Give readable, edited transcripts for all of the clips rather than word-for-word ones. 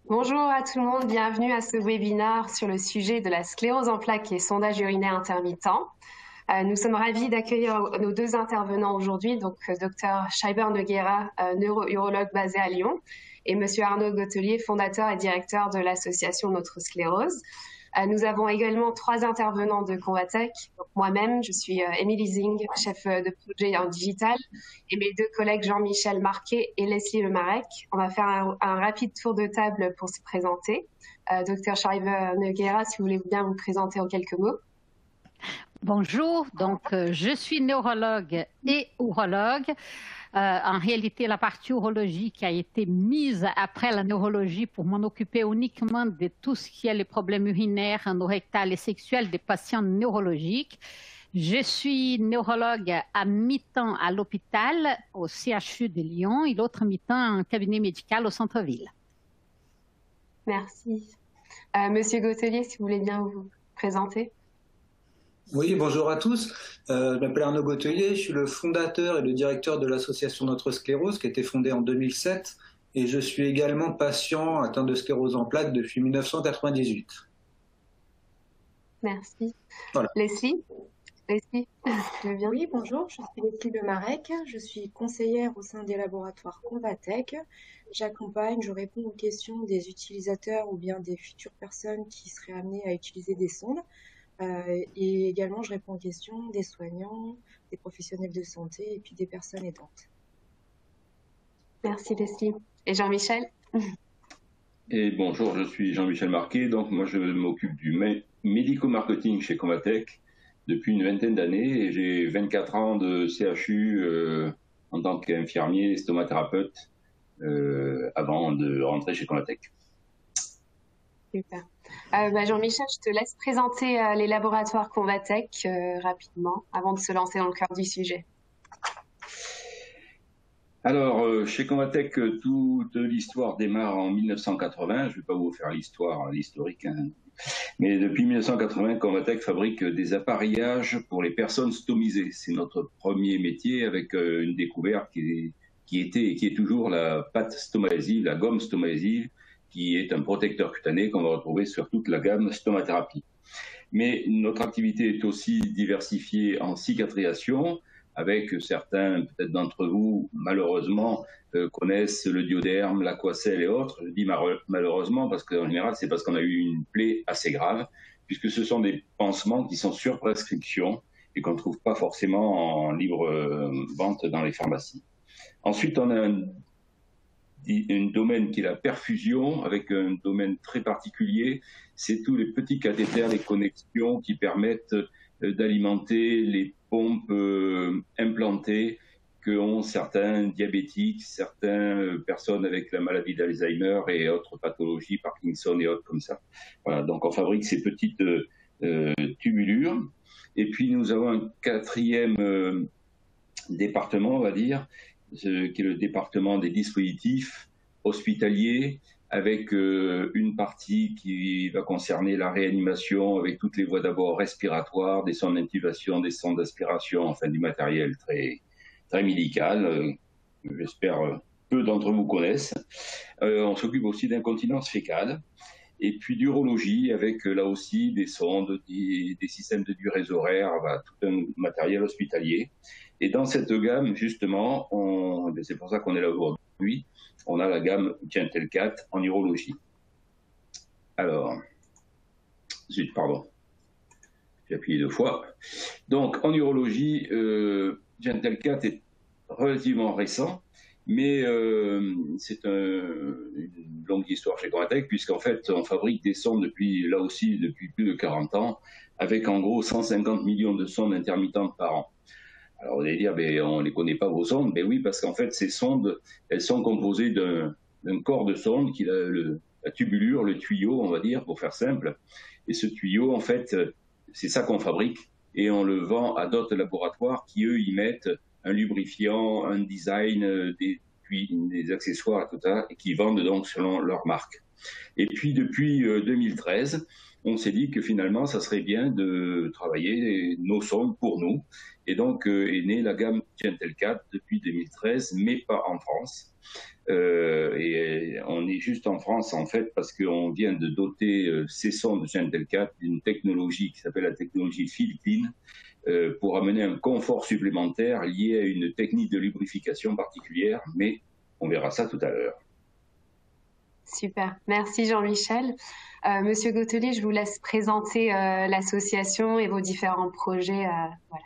Bonjour à tout le monde, bienvenue à ce webinaire sur le sujet de la sclérose en plaques et sondage urinaire intermittent. Nous sommes ravis d'accueillir nos deux intervenants aujourd'hui, donc Dr Schreiber Nogueira, neuro-urologue basé à Lyon, et Monsieur Arnaud Gautelier, fondateur et directeur de l'association Notre Sclérose. Nous avons également trois intervenants de Convatec. Moi-même, je suis Émilie Zing, chef de projet en digital, et mes deux collègues Jean-Michel Marquet et Leslie Lemarec. On va faire un rapide tour de table pour se présenter. Dr Schreiber Nogueira, si vous voulez bien vous présenter en quelques mots. Bonjour, je suis neurologue et urologue. En réalité, la partie urologique a été mise après la neurologie pour m'en occuper uniquement de tout ce qui est les problèmes urinaires, anorectales et sexuels des patients neurologiques. Je suis neurologue à mi-temps à l'hôpital, au CHU de Lyon, et l'autre mi-temps en cabinet médical au centre-ville. Merci. Monsieur Gautelier, si vous voulez bien vous présenter. Oui, bonjour à tous. Je m'appelle Arnaud Gautelier, je suis le fondateur et le directeur de l'association Notre Sclérose qui a été fondée en 2007 et je suis également patient atteint de sclérose en plaques depuis 1998. Merci. Voilà. Leslie, tu veux bien? Oui, bonjour, je suis Leslie Lemarec, je suis conseillère au sein des laboratoires Convatec. J'accompagne, je réponds aux questions des utilisateurs ou bien des futures personnes qui seraient amenées à utiliser des sondes. Et également, je réponds aux questions des soignants, des professionnels de santé et puis des personnes aidantes. Merci Leslie. Et Jean-Michel? Et bonjour, je suis Jean-Michel Marquet. Donc moi, je m'occupe du médico-marketing chez Convatec depuis une vingtaine d'années et j'ai 24 ans de CHU en tant qu'infirmier et stomathérapeute avant de rentrer chez Convatec. Super. Jean-Michel, je te laisse présenter les laboratoires Convatec rapidement avant de se lancer dans le cœur du sujet. Alors, chez Convatec, toute l'histoire démarre en 1980. Je ne vais pas vous faire l'historique, hein. Mais depuis 1980, Convatec fabrique des appareillages pour les personnes stomisées. C'est notre premier métier avec une découverte qui était et qui est toujours la pâte stomaadhésive, la gomme stomaadhésive, qui est un protecteur cutané qu'on va retrouver sur toute la gamme stomathérapie. Mais notre activité est aussi diversifiée en cicatrisation, avec certains, peut-être d'entre vous, malheureusement, connaissent le duodèrme, l'aquacelle et autres. Je dis malheureusement parce qu'en général, c'est parce qu'on a eu une plaie assez grave, puisque ce sont des pansements qui sont sur prescription et qu'on ne trouve pas forcément en libre vente dans les pharmacies. Ensuite, on a un domaine qui est la perfusion, avec un domaine très particulier, c'est tous les petits cathéters, les connexions qui permettent d'alimenter les pompes implantées qu'ont certains diabétiques, certaines personnes avec la maladie d'Alzheimer et autres pathologies, Parkinson et autres comme ça. Voilà, donc on fabrique ces petites tubulures. Et puis nous avons un quatrième département, on va dire, qui est le département des dispositifs hospitaliers, avec une partie qui va concerner la réanimation, avec toutes les voies d'abord respiratoires, des sondes d'intubation, des sondes d'aspiration, enfin du matériel très, très médical, j'espère peu d'entre vous connaissent. On s'occupe aussi d'incontinence fécale, et puis d'urologie, avec là aussi des sondes, des systèmes de durées horaires, voilà, tout un matériel hospitalier. Et dans cette gamme, justement, c'est pour ça qu'on est là aujourd'hui, on a la gamme Gentle-CAT en urologie. Alors, pardon, j'ai appuyé 2 fois. Donc, en urologie, Gentle-CAT est relativement récent, mais c'est une longue histoire chez Convatec, puisqu'en fait, on fabrique des sondes depuis plus de 40 ans, avec en gros 150 millions de sondes intermittentes par an. Alors, vous allez dire, on ne les connaît pas vos sondes. Mais oui, parce qu'en fait, ces sondes, elles sont composées d'un corps de sonde qui a la tubulure, le tuyau, on va dire, pour faire simple. Et ce tuyau, en fait, c'est ça qu'on fabrique et on le vend à d'autres laboratoires qui, eux, y mettent un lubrifiant, un design, des accessoires, et tout ça, et qui vendent donc selon leur marque. Et puis, depuis 2013, on s'est dit que finalement, ça serait bien de travailler nos sondes pour nous. Et donc est née la gamme Gentle-CAT depuis 2013, mais pas en France. Et on est juste en France, en fait, parce qu'on vient de doter ces sondes Gentel 4 d'une technologie qui s'appelle la technologie FeelClean, pour amener un confort supplémentaire lié à une technique de lubrification particulière, mais on verra ça tout à l'heure. Super, merci Jean-Michel. Monsieur Gautelier, je vous laisse présenter l'association et vos différents projets. Voilà.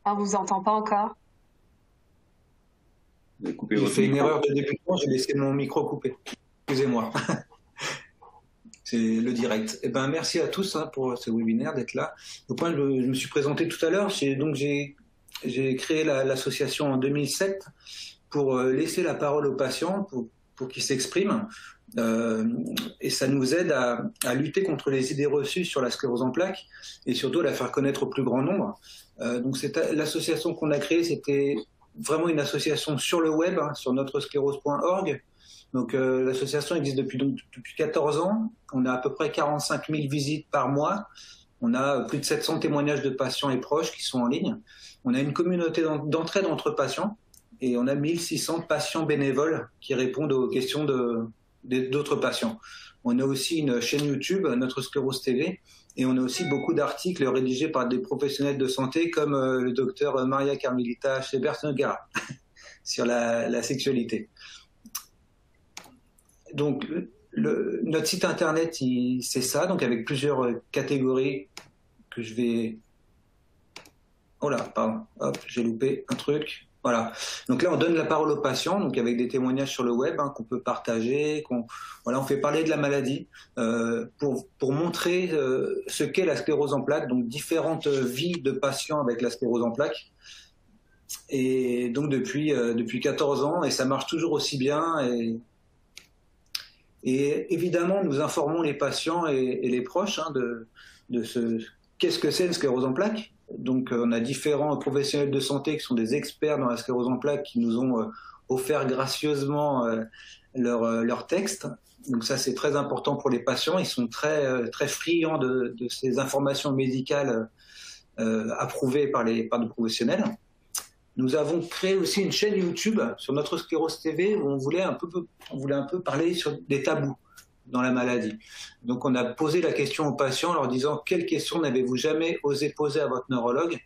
On ne vous entend pas encore. J'ai fait une erreur de débutant, j'ai laissé mon micro coupé. Excusez-moi. C'est le direct. Eh ben, merci à tous pour ce webinaire, d'être là. Donc, moi, je me suis présenté tout à l'heure. J'ai créé l'association en 2007 pour laisser la parole aux patients, pour qu'ils s'expriment. Et ça nous aide à lutter contre les idées reçues sur la sclérose en plaques et surtout à la faire connaître au plus grand nombre. Donc l'association qu'on a créée, c'était vraiment une association sur le web, sur notresclérose.org. Donc l'association existe depuis 14 ans. On a à peu près 45 000 visites par mois. On a plus de 700 témoignages de patients et proches qui sont en ligne. On a une communauté d'entraide entre patients et on a 1600 patients bénévoles qui répondent aux questions d'autres patients. On a aussi une chaîne YouTube, Notre Sclérose TV, et on a aussi beaucoup d'articles rédigés par des professionnels de santé comme le docteur Maria Carmelita Schebert-Noguera sur la sexualité. Donc, notre site internet, c'est ça, donc avec plusieurs catégories que je vais... Oh là, pardon, hop, j'ai loupé un truc. Voilà. Donc là, on donne la parole aux patients, donc avec des témoignages sur le web qu'on peut partager. On fait parler de la maladie pour montrer ce qu'est la sclérose en plaques, donc différentes vies de patients avec la sclérose en plaques. Et donc depuis 14 ans, et ça marche toujours aussi bien. Et évidemment, nous informons les patients et les proches de qu'est-ce que c'est une sclérose en plaques. Donc, on a différents professionnels de santé qui sont des experts dans la sclérose en plaques qui nous ont offert gracieusement leur texte. Donc ça, c'est très important pour les patients. Ils sont très, très friands de ces informations médicales approuvées par des professionnels. Nous avons créé aussi une chaîne YouTube sur Notre Sclérose TV où on voulait un peu parler sur des tabous dans la maladie. Donc on a posé la question aux patients en leur disant quelles questions n'avez-vous jamais osé poser à votre neurologue.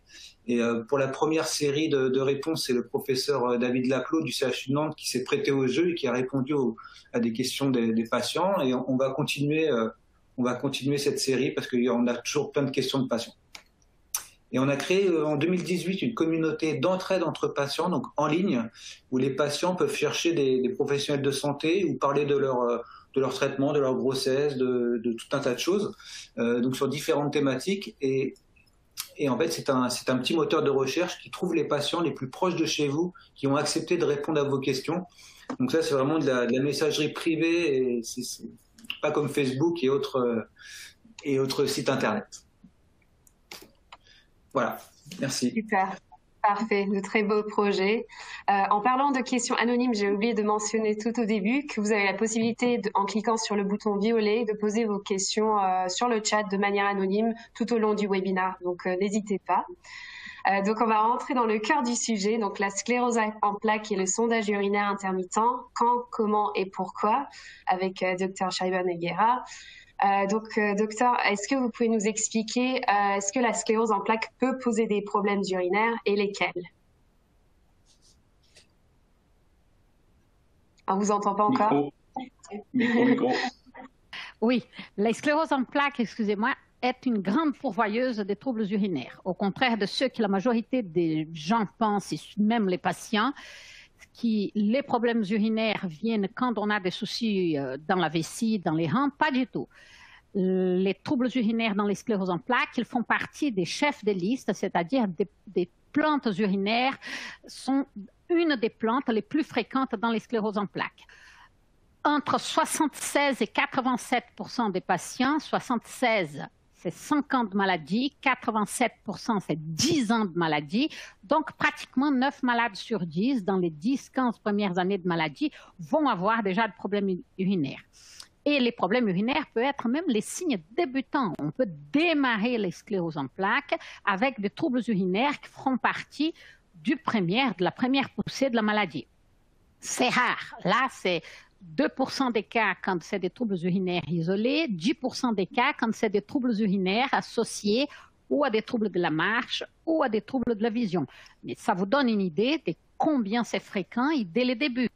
Et pour la première série de réponses, c'est le professeur David Laclos du CHU de Nantes qui s'est prêté au jeu et qui a répondu à des questions des patients. Et on va continuer cette série parce qu'on a toujours plein de questions de patients. Et on a créé en 2018 une communauté d'entraide entre patients, donc en ligne, où les patients peuvent chercher des professionnels de santé ou parler de leur traitement, de leur grossesse, de tout un tas de choses, donc sur différentes thématiques. Et en fait, c'est un petit moteur de recherche qui trouve les patients les plus proches de chez vous, qui ont accepté de répondre à vos questions. Donc ça, c'est vraiment de la messagerie privée, et c'est pas comme Facebook et autres sites Internet. Voilà, merci. Super. Parfait, de très beaux projets. En parlant de questions anonymes, j'ai oublié de mentionner tout au début que vous avez la possibilité, en cliquant sur le bouton violet, de poser vos questions sur le chat de manière anonyme tout au long du webinaire. Donc, n'hésitez pas. Donc, on va rentrer dans le cœur du sujet. Donc, la sclérose en plaques et le sondage urinaire intermittent. Quand, comment et pourquoi, avec Dr Scheiber-Noguera. Docteur, est-ce que vous pouvez nous expliquer, est-ce que la sclérose en plaques peut poser des problèmes urinaires et lesquels? On ne vous entend pas encore? Micro. Oui, la sclérose en plaques, excusez-moi, est une grande pourvoyeuse des troubles urinaires. Au contraire de ce que la majorité des gens pensent, et même les patients, les problèmes urinaires viennent quand on a des soucis dans la vessie, dans les reins, pas du tout. Les troubles urinaires dans les scléroses en plaques, ils font partie des chefs de liste, c'est-à-dire des plantes urinaires sont une des plantes les plus fréquentes dans les scléroses en plaques. Entre 76 et 87% des patients, 76 c'est 5 ans de maladie, 87% c'est 10 ans de maladie, donc pratiquement 9 malades sur 10 dans les 10-15 premières années de maladie vont avoir déjà de problèmes urinaires. Et les problèmes urinaires peuvent être même les signes débutants. On peut démarrer les scléroses en plaques avec des troubles urinaires qui feront partie de la première poussée de la maladie. c'est rare. Là, c'est 2% des cas quand c'est des troubles urinaires isolés, 10% des cas quand c'est des troubles urinaires associés ou à des troubles de la marche ou à des troubles de la vision. Mais ça vous donne une idée de combien c'est fréquent et dès le début.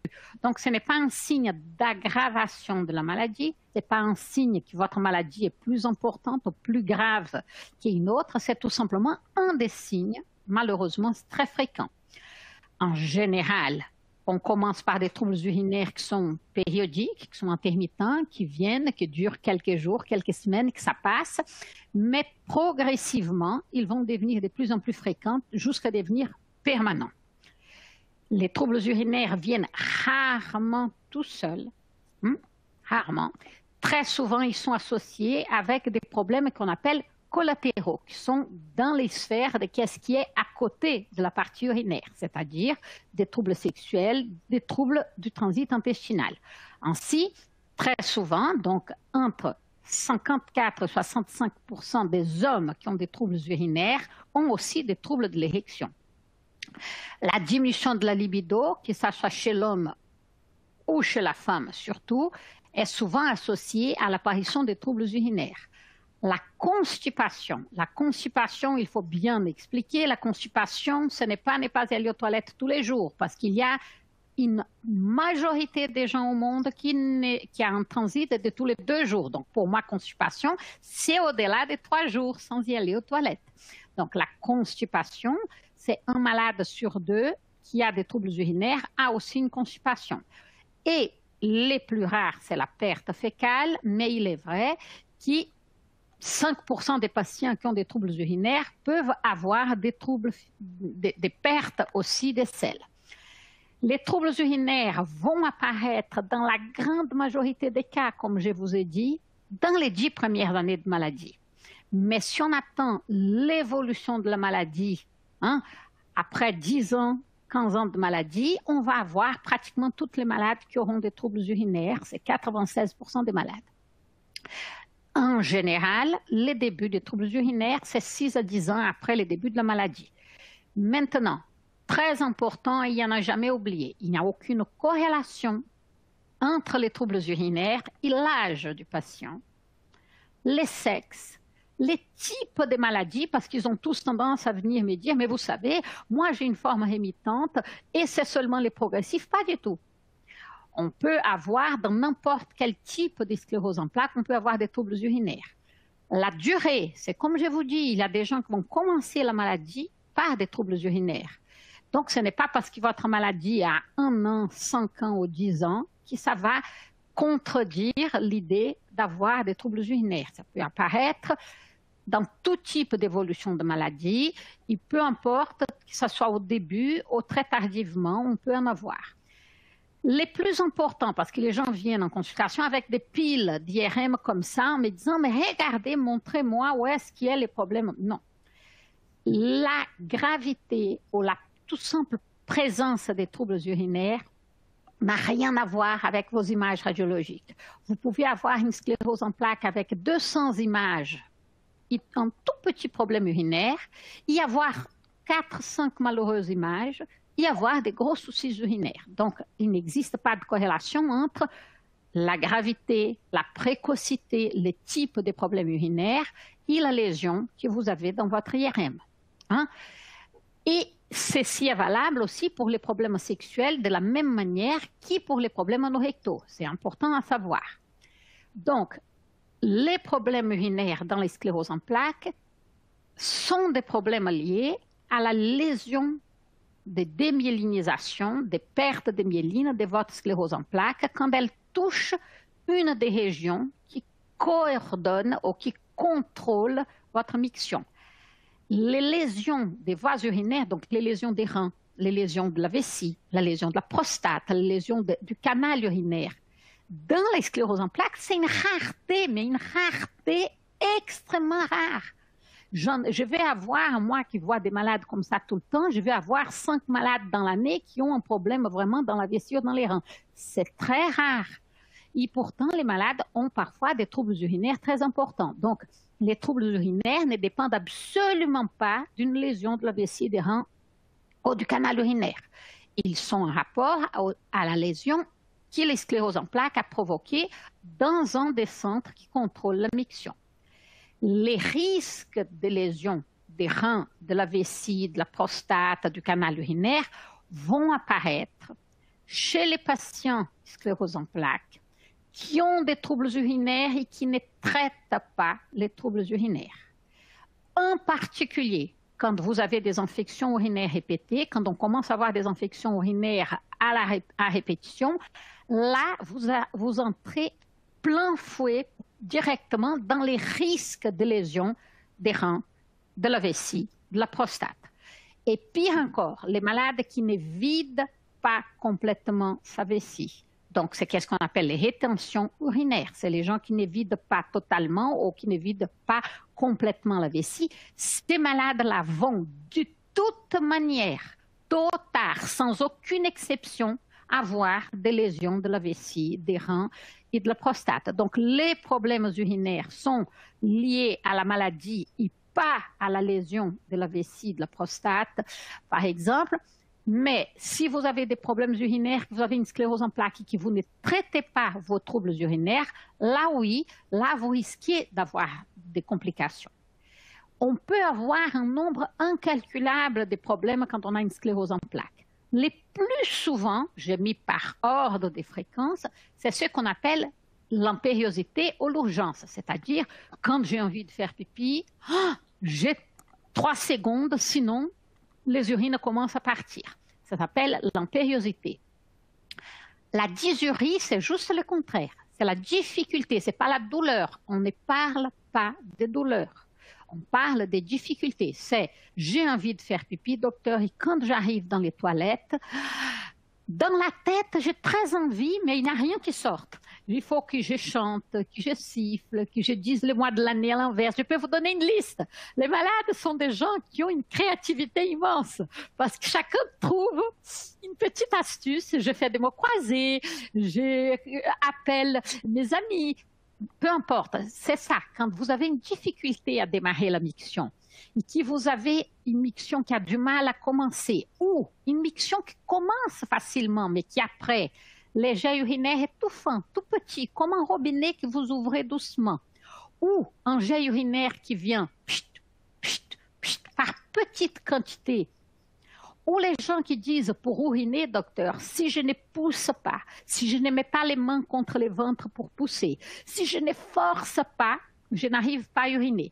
Donc, ce n'est pas un signe d'aggravation de la maladie, ce n'est pas un signe que votre maladie est plus importante ou plus grave qu'une autre, c'est tout simplement un des signes, malheureusement, très fréquents. En général, on commence par des troubles urinaires qui sont périodiques, qui sont intermittents, qui viennent, qui durent quelques jours, quelques semaines, que ça passe, mais progressivement, ils vont devenir de plus en plus fréquents jusqu'à devenir permanents. Les troubles urinaires viennent rarement tout seuls, rarement. Très souvent, ils sont associés avec des problèmes qu'on appelle collatéraux, qui sont dans les sphères de ce qui est à côté de la partie urinaire, c'est-à-dire des troubles sexuels, des troubles du transit intestinal. Ainsi, très souvent, donc entre 54 et 65% des hommes qui ont des troubles urinaires ont aussi des troubles de l'érection. La diminution de la libido, que ce soit chez l'homme ou chez la femme surtout, est souvent associée à l'apparition des troubles urinaires. La constipation, il faut bien expliquer, la constipation, ce n'est pas ne pas aller aux toilettes tous les jours, parce qu'il y a une majorité des gens au monde qui a un transit de tous les 2 jours. Donc pour moi, constipation, c'est au-delà de 3 jours sans y aller aux toilettes. Donc la constipation, c'est un malade sur 2 qui a des troubles urinaires, a aussi une constipation. Et les plus rares, c'est la perte fécale, mais il est vrai que 5% des patients qui ont des troubles urinaires peuvent avoir des troubles, des pertes aussi des selles. Les troubles urinaires vont apparaître dans la grande majorité des cas, comme je vous ai dit, dans les 10 premières années de maladie. Mais si on attend l'évolution de la maladie, après 10 ans, 15 ans de maladie, on va avoir pratiquement toutes les malades qui auront des troubles urinaires, c'est 96% des malades. En général, les débuts des troubles urinaires, c'est 6 à 10 ans après les débuts de la maladie. Maintenant, très important, il n'y en a jamais oublié, il n'y a aucune corrélation entre les troubles urinaires et l'âge du patient, les sexes, les types de maladies, parce qu'ils ont tous tendance à venir me dire, mais vous savez, moi j'ai une forme rémitante et c'est seulement les progressifs, pas du tout. On peut avoir dans n'importe quel type de sclérose en plaques, on peut avoir des troubles urinaires. La durée, c'est comme je vous dis, il y a des gens qui vont commencer la maladie par des troubles urinaires. Donc ce n'est pas parce que votre maladie a 1 an, 5 ans ou 10 ans que ça va contredire l'idée d'avoir des troubles urinaires. Ça peut apparaître dans tout type d'évolution de maladie, et peu importe que ce soit au début ou très tardivement, on peut en avoir. Les plus importants, parce que les gens viennent en consultation avec des piles d'IRM comme ça, en me disant, mais regardez, montrez-moi où est-ce qu'il y a les problèmes. Non. La gravité ou la toute simple présence des troubles urinaires n'a rien à voir avec vos images radiologiques. Vous pouvez avoir une sclérose en plaques avec 200 images, un tout petit problème urinaire, y avoir 4-5 malheureuses images, y avoir des gros soucis urinaires. Donc, il n'existe pas de corrélation entre la gravité, la précocité, les types de problèmes urinaires et la lésion que vous avez dans votre IRM. Et ceci est valable aussi pour les problèmes sexuels de la même manière que pour les problèmes anorectaux. C'est important à savoir. Donc, les problèmes urinaires dans les scléroses en plaques sont des problèmes liés à la lésion de démyélinisation, des pertes de myéline de votre sclérose en plaques quand elle touche une des régions qui coordonnent ou qui contrôlent votre miction. Les lésions des voies urinaires, donc les lésions des reins, les lésions de la vessie, la lésion de la prostate, la lésion du canal urinaire, dans les scléroses en plaques, c'est une rareté, mais une rareté extrêmement rare. Je vais avoir, moi qui vois des malades comme ça tout le temps, je vais avoir 5 malades dans l'année qui ont un problème vraiment dans la vessie ou dans les reins. C'est très rare. Et pourtant, les malades ont parfois des troubles urinaires très importants. Donc, les troubles urinaires ne dépendent absolument pas d'une lésion de la vessie des reins ou du canal urinaire. ils sont en rapport à la lésion que la sclérose en plaques a provoquée dans un des centres qui contrôlent la miction. Les risques de lésions des reins, de la vessie, de la prostate, du canal urinaire vont apparaître chez les patients sclérose en plaques qui ont des troubles urinaires et qui ne traitent pas les troubles urinaires. En particulier, quand vous avez des infections urinaires répétées, quand on commence à avoir des infections urinaires à répétition, là, vous entrez plein fouet directement dans les risques de lésions des reins, de la vessie, de la prostate. Et pire encore, les malades qui ne vident pas complètement sa vessie. Donc, c'est qu'est-ce qu'on appelle les rétentions urinaires. C'est les gens qui ne vident pas totalement ou qui ne vident pas complètement la vessie. Ces malades-là vont de toute manière, tôt ou tard, sans aucune exception, avoir des lésions de la vessie, des reins et de la prostate. Donc, les problèmes urinaires sont liés à la maladie et pas à la lésion de la vessie, de la prostate, par exemple. Mais si vous avez des problèmes urinaires, que vous avez une sclérose en plaques et que vous ne traitez pas vos troubles urinaires, là oui, là vous risquez d'avoir des complications. On peut avoir un nombre incalculable de problèmes quand on a une sclérose en plaques. Les plus souvent, j'ai mis par ordre des fréquences, c'est ce qu'on appelle l'impériosité ou l'urgence, c'est-à-dire quand j'ai envie de faire pipi, j'ai 3 secondes, sinon les urines commencent à partir. Ça s'appelle l'impériosité. La dysurie, c'est juste le contraire. C'est la difficulté, ce n'est pas la douleur. On ne parle pas de douleur. On parle des difficultés. C'est j'ai envie de faire pipi, docteur, et quand j'arrive dans les toilettes, dans la tête, j'ai très envie, mais il n'y a rien qui sorte. Il faut que je chante, que je siffle, que je dise le mois de l'année à l'envers. Je peux vous donner une liste. Les malades sont des gens qui ont une créativité immense parce que chacun trouve une petite astuce. Je fais des mots croisés, j'appelle mes amis. Peu importe, c'est ça. Quand vous avez une difficulté à démarrer la miction et que vous avez une miction qui a du mal à commencer ou une miction qui commence facilement mais qui après, les jets urinaires étouffants, tout petits, comme un robinet que vous ouvrez doucement ou un jet urinaire qui vient par petite quantité. Ou les gens qui disent pour uriner, docteur, si je ne pousse pas, si je ne mets pas les mains contre le ventre pour pousser, si je ne force pas, je n'arrive pas à uriner.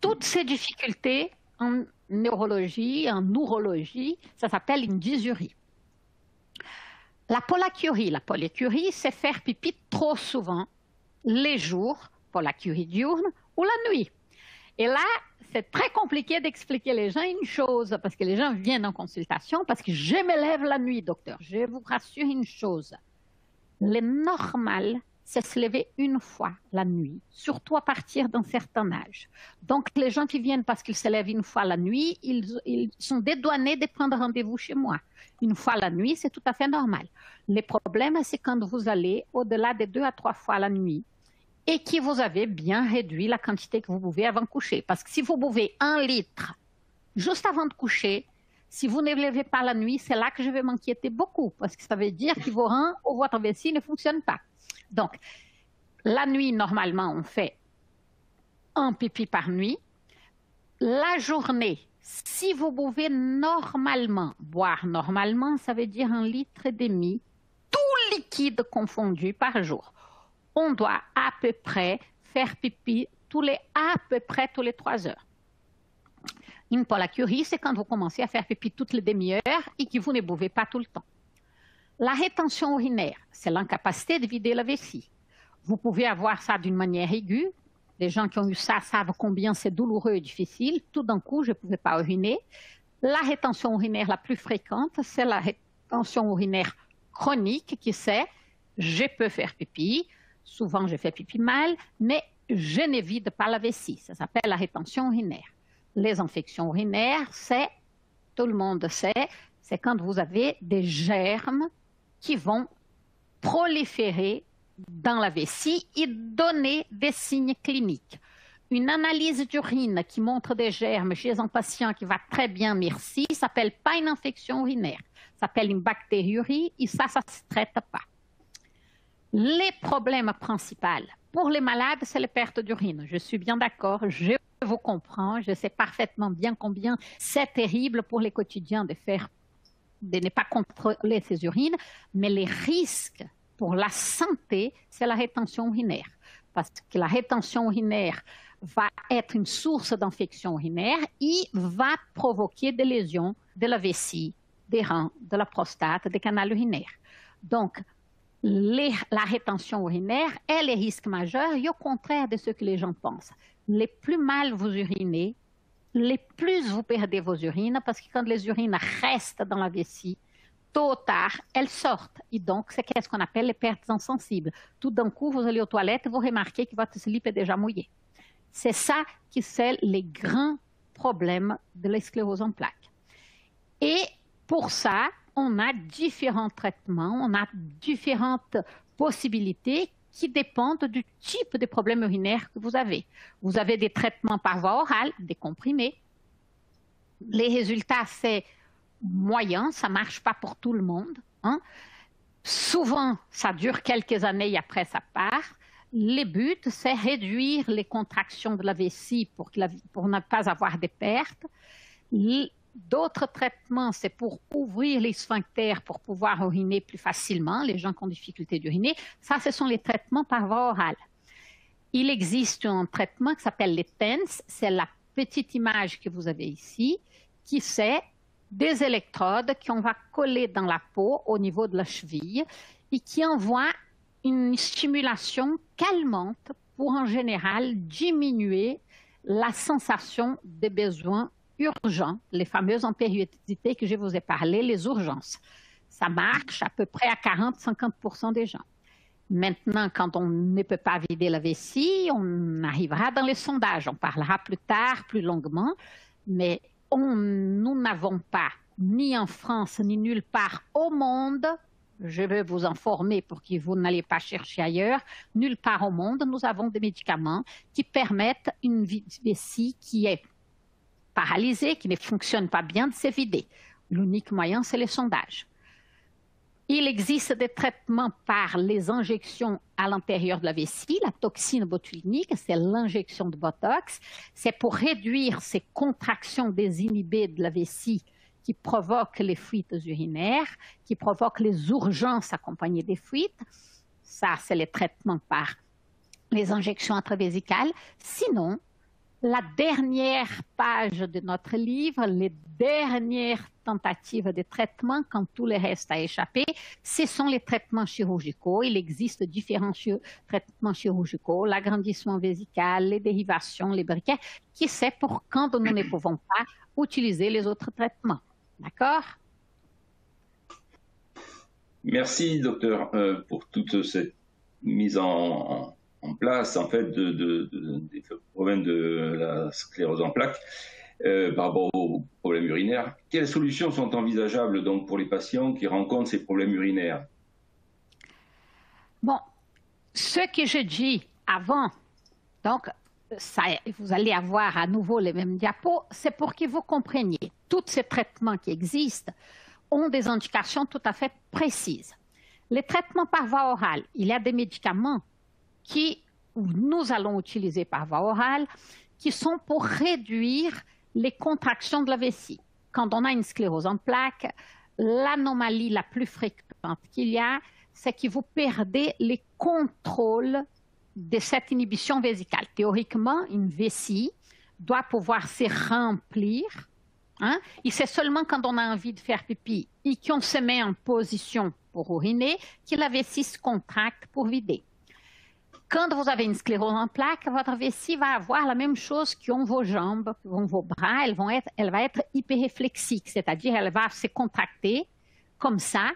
Toutes ces difficultés en neurologie, en neurologie, ça s'appelle une dysurie. La polyurie, c'est faire pipi trop souvent, les jours, polyurie diurne, ou la nuit. Et là, c'est très compliqué d'expliquer les gens une chose, parce que les gens viennent en consultation, parce que je me lève la nuit, docteur. Je vous rassure une chose. Le normal, c'est se lever une fois la nuit, surtout à partir d'un certain âge. Donc, les gens qui viennent parce qu'ils se lèvent une fois la nuit, ils sont dédouanés de prendre rendez-vous chez moi. Une fois la nuit, c'est tout à fait normal. Le problème, c'est quand vous allez au-delà de 2 à 3 fois la nuit et que vous avez bien réduit la quantité que vous buvez avant de coucher. Parce que si vous buvez 1 litre juste avant de coucher, si vous ne levez pas la nuit, c'est là que je vais m'inquiéter beaucoup, parce que ça veut dire que vos reins ou votre vessie ne fonctionnent pas. Donc, la nuit, normalement, on fait 1 pipi par nuit. La journée, si vous buvez normalement, boire normalement, ça veut dire 1,5 litre, tout liquide confondu par jour. On doit à peu près faire pipi à peu près tous les 3 heures. Une polyurie, c'est quand vous commencez à faire pipi toutes les demi-heures et que vous ne buvez pas tout le temps. La rétention urinaire, c'est l'incapacité de vider la vessie. Vous pouvez avoir ça d'une manière aiguë. Les gens qui ont eu ça savent combien c'est douloureux et difficile. Tout d'un coup, je ne pouvais pas uriner. La rétention urinaire la plus fréquente, c'est la rétention urinaire chronique qui c'est je peux faire pipi. Souvent, je fais pipi mal, mais je ne vide pas la vessie. Ça s'appelle la rétention urinaire. Les infections urinaires, tout le monde sait, c'est quand vous avez des germes qui vont proliférer dans la vessie et donner des signes cliniques. Une analyse d'urine qui montre des germes chez un patient qui va très bien, merci, ne s'appelle pas une infection urinaire. s'appelle une bactériurie, et ça ne se traite pas. Les problèmes principaux pour les malades, c'est les pertes d'urine. Je suis bien d'accord, je vous comprends, je sais parfaitement bien combien c'est terrible pour les quotidiens de ne pas contrôler ces urines, mais les risques pour la santé, c'est la rétention urinaire. Parce que la rétention urinaire va être une source d'infection urinaire et va provoquer des lésions de la vessie, des reins, de la prostate, des canaux urinaires. Donc, la rétention urinaire est le risque majeur et au contraire de ce que les gens pensent. Les plus mal vous urinez, les plus vous perdez vos urines, parce que quand les urines restent dans la vessie, tôt ou tard, elles sortent. Et donc, c'est ce qu'on appelle les pertes insensibles. Tout d'un coup, vous allez aux toilettes et vous remarquez que votre slip est déjà mouillé. C'est ça qui c'est les grands problèmes de la sclérose en plaques. Et pour ça, on a différents traitements, on a différentes possibilités qui dépendent du type de problème urinaire que vous avez. Vous avez des traitements par voie orale, des comprimés. Les résultats, c'est moyen, ça ne marche pas pour tout le monde. Hein. Souvent, ça dure quelques années et après ça part. Le but, c'est réduire les contractions de la vessie pour ne pas avoir de pertes. D'autres traitements, c'est pour ouvrir les sphincters pour pouvoir uriner plus facilement, les gens qui ont difficulté d'uriner. Ça, ce sont les traitements par voie orale. Il existe un traitement qui s'appelle les TENS, c'est la petite image que vous avez ici, qui c'est des électrodes qu'on va coller dans la peau au niveau de la cheville et qui envoient une stimulation calmante pour en général diminuer la sensation des besoins urgents, les fameuses impériosités que je vous ai parlé, les urgences. Ça marche à peu près à 40-50% des gens. Maintenant, quand on ne peut pas vider la vessie, on arrivera dans les sondages. On parlera plus tard, plus longuement, mais nous n'avons pas, ni en France, ni nulle part au monde, je veux vous informer pour que vous n'allez pas chercher ailleurs, nulle part au monde, nous avons des médicaments qui permettent une vessie qui est paralysée, qui ne fonctionne pas bien, de se vider. L'unique moyen, c'est les sondages. Il existe des traitements par les injections à l'intérieur de la vessie. La toxine botulinique, c'est l'injection de Botox. C'est pour réduire ces contractions désinhibées de la vessie qui provoquent les fuites urinaires, qui provoquent les urgences accompagnées des fuites. Ça, c'est les traitements par les injections intravésicales. Sinon, la dernière page de notre livre, les dernières tentatives de traitement, quand tout le reste a échappé, ce sont les traitements chirurgicaux. Il existe différents traitements chirurgicaux, l'agrandissement vésical, les dérivations, les briquets, qui c'est pour quand nous ne pouvons pas utiliser les autres traitements. D'accord? Merci, docteur, pour toute cette mise en place en fait des problèmes de la sclérose en plaques par rapport aux problèmes urinaires. Quelles solutions sont envisageables donc pour les patients qui rencontrent ces problèmes urinaires? Bon, ce que je dis avant, donc ça, vous allez avoir à nouveau les mêmes diapos, c'est pour que vous compreniez. Tous ces traitements qui existent ont des indications tout à fait précises. Les traitements par voie orale, il y a des médicaments qui nous allons utiliser par voie orale, qui sont pour réduire les contractions de la vessie. Quand on a une sclérose en plaques, l'anomalie la plus fréquente qu'il y a, c'est que vous perdez les contrôles de cette inhibition vésicale. Théoriquement, une vessie doit pouvoir se remplir, hein, et c'est seulement quand on a envie de faire pipi et qu'on se met en position pour uriner que la vessie se contracte pour vider. Quand vous avez une sclérose en plaques, votre vessie va avoir la même chose qu'ont vos jambes, qu'ont vos bras. Elle va être hyperréflexique, c'est-à-dire elle va se contracter comme ça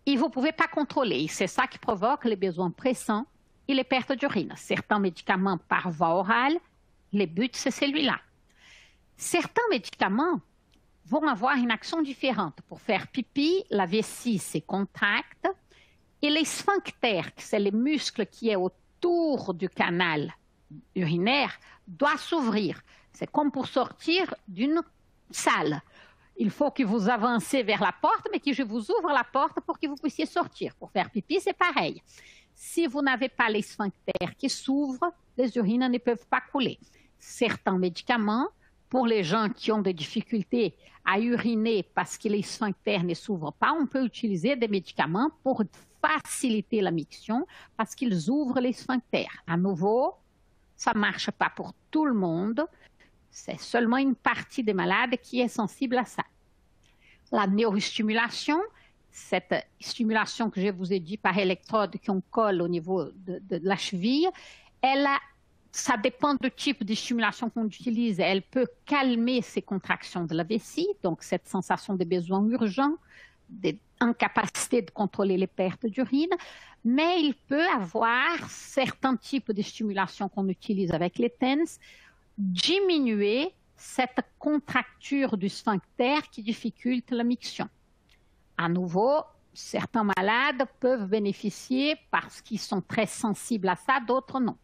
et vous ne pouvez pas contrôler. C'est ça qui provoque les besoins pressants et les pertes d'urine. Certains médicaments par voie orale, le but c'est celui-là. Certains médicaments vont avoir une action différente. Pour faire pipi, la vessie se contracte. Et les sphincters, c'est les muscles qui est autour du canal urinaire, doivent s'ouvrir. C'est comme pour sortir d'une salle. il faut que vous avancez vers la porte, mais que je vous ouvre la porte pour que vous puissiez sortir. Pour faire pipi, c'est pareil. Si vous n'avez pas les sphincters qui s'ouvrent, les urines ne peuvent pas couler. Certains médicaments, pour les gens qui ont des difficultés à uriner parce que les sphincters ne s'ouvrent pas, on peut utiliser des médicaments pour faciliter la miction parce qu'ils ouvrent les sphincters. À nouveau, ça ne marche pas pour tout le monde. C'est seulement une partie des malades qui est sensible à ça. La neurostimulation, cette stimulation que je vous ai dit par électrode qu'on colle au niveau de la cheville, ça dépend du type de stimulation qu'on utilise. Elle peut calmer ces contractions de la vessie, donc cette sensation de besoin urgent, d'incapacité de contrôler les pertes d'urine, mais il peut avoir certains types de stimulation qu'on utilise avec les TENS, diminuer cette contracture du sphincter qui difficulte la miction. À nouveau, certains malades peuvent bénéficier parce qu'ils sont très sensibles à ça, d'autres non.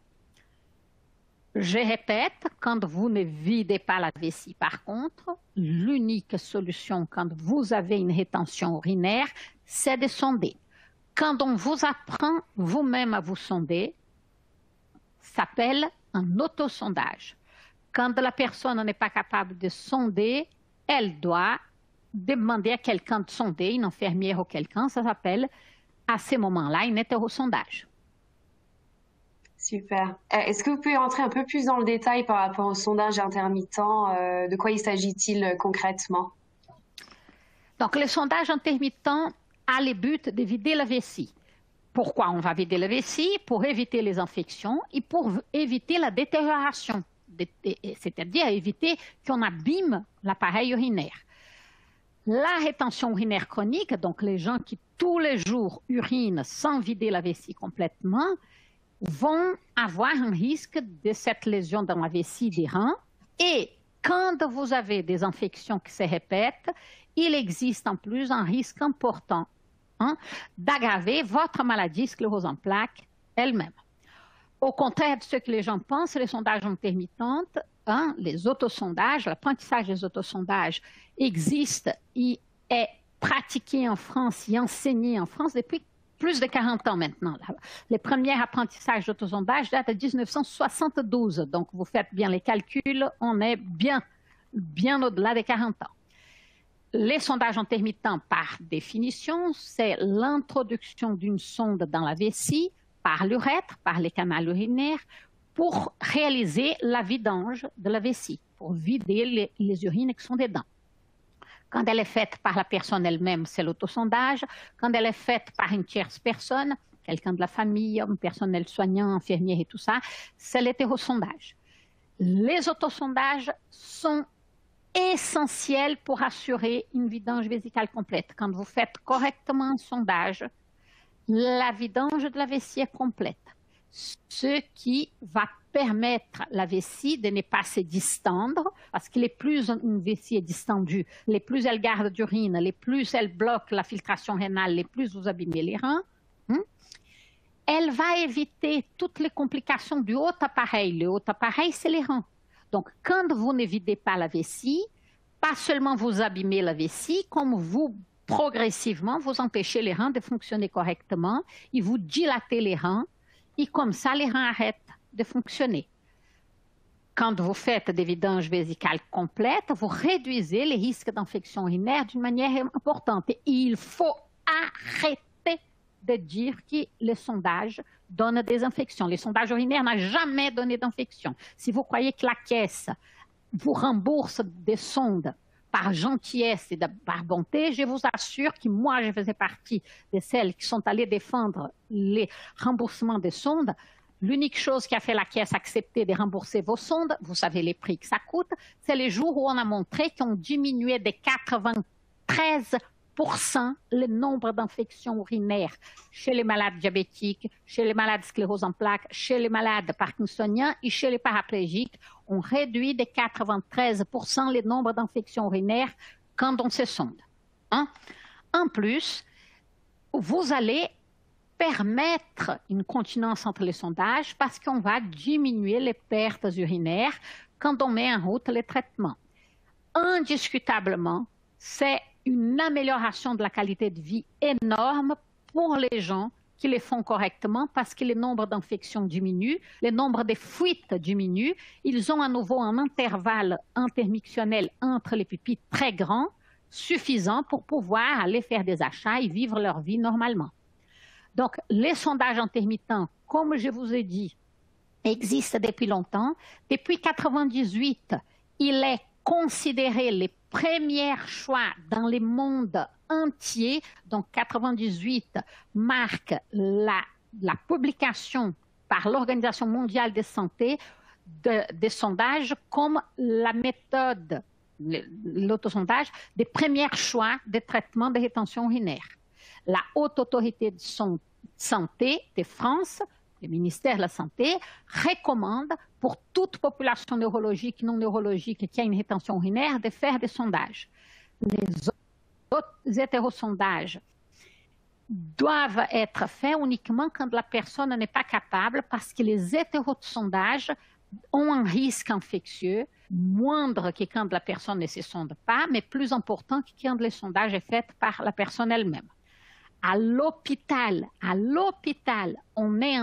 Je répète, quand vous ne videz pas la vessie, par contre, l'unique solution quand vous avez une rétention urinaire, c'est de sonder. Quand on vous apprend vous-même à vous sonder, ça s'appelle un autosondage. Quand la personne n'est pas capable de sonder, elle doit demander à quelqu'un de sonder, une infirmière ou quelqu'un, ça s'appelle à ce moment-là un hétérosondage. Super. Est-ce que vous pouvez rentrer un peu plus dans le détail par rapport au sondage intermittent? De quoi il s'agit-il concrètement? Donc, le sondage intermittent a le but de vider la vessie. Pourquoi on va vider la vessie? Pour éviter les infections et pour éviter la détérioration, c'est-à-dire éviter qu'on abîme l'appareil urinaire. La rétention urinaire chronique, donc les gens qui tous les jours urinent sans vider la vessie complètement, vont avoir un risque de cette lésion dans la vessie des reins. Et quand vous avez des infections qui se répètent, il existe en plus un risque important d'aggraver votre maladie sclérose en plaques elle-même. Au contraire de ce que les gens pensent, les sondages intermittents, les autosondages, l'apprentissage des autosondages existe et est pratiqué en France et enseigné en France depuis plus de 40 ans maintenant. Les premiers apprentissages d'autosondage datent de 1972. Donc, vous faites bien les calculs, on est bien au-delà des 40 ans. Les sondages intermittents, par définition, c'est l'introduction d'une sonde dans la vessie par l'urètre, par les canaux urinaires, pour réaliser la vidange de la vessie, pour vider les urines qui sont dedans. Quand elle est faite par la personne elle-même, c'est l'autosondage. Quand elle est faite par une tierce personne, quelqu'un de la famille, un personnel soignant, infirmière et tout ça, c'est l'hétérosondage. Les autosondages sont essentiels pour assurer une vidange vésicale complète. Quand vous faites correctement un sondage, la vidange de la vessie est complète. Ce qui va permettre à la vessie de ne pas se distendre, parce que les plus une vessie est distendue, les plus elle garde d'urine, les plus elle bloque la filtration rénale, les plus vous abîmez les reins. Elle va éviter toutes les complications du haut appareil. Le haut appareil, c'est les reins. Donc, quand vous ne videz pas la vessie, pas seulement vous abîmez la vessie, comme vous progressivement vous empêchez les reins de fonctionner correctement et vous dilatez les reins. Et comme ça, les reins arrêtent de fonctionner. Quand vous faites des vidanges vésicales complètes, vous réduisez les risques d'infection urinaire d'une manière importante. Et il faut arrêter de dire que les sondages donnent des infections. Les sondages urinaires n'ont jamais donné d'infection. Si vous croyez que la caisse vous rembourse des sondes par gentillesse et par bonté, je vous assure que moi, je faisais partie de celles qui sont allées défendre les remboursements des sondes. L'unique chose qui a fait la Caisse accepter de rembourser vos sondes, vous savez les prix que ça coûte, c'est les jours où on a montré qu'on diminuait de 93% le nombre d'infections urinaires chez les malades diabétiques, chez les malades sclérose en plaques, chez les malades parkinsoniens et chez les paraplégiques. On réduit de 93% le nombre d'infections urinaires quand on se sonde. En plus, vous allez permettre une continence entre les sondages parce qu'on va diminuer les pertes urinaires quand on met en route les traitements. Indiscutablement, c'est une amélioration de la qualité de vie énorme pour les gens qui les font correctement parce que le nombre d'infections diminue, le nombre de fuites diminue. Ils ont à nouveau un intervalle intermictionnel entre les pupilles très grand, suffisant pour pouvoir aller faire des achats et vivre leur vie normalement. Donc, les sondages intermittents, comme je vous ai dit, existent depuis longtemps. Depuis 1998, il est considéré les premiers choix dans le monde entier. Donc, 1998 marque la publication par l'Organisation mondiale de santé des sondages comme la méthode, l'autosondage, des premiers choix de traitement de rétention urinaire. La Haute Autorité de Santé de France, le ministère de la Santé, recommande pour toute population neurologique et non neurologique qui a une rétention urinaire de faire des sondages. Les autres hétérosondages doivent être faits uniquement quand la personne n'est pas capable parce que les hétérosondages ont un risque infectieux moindre que quand la personne ne se sonde pas, mais plus important que quand le sondage est fait par la personne elle-même. À l'hôpital, on est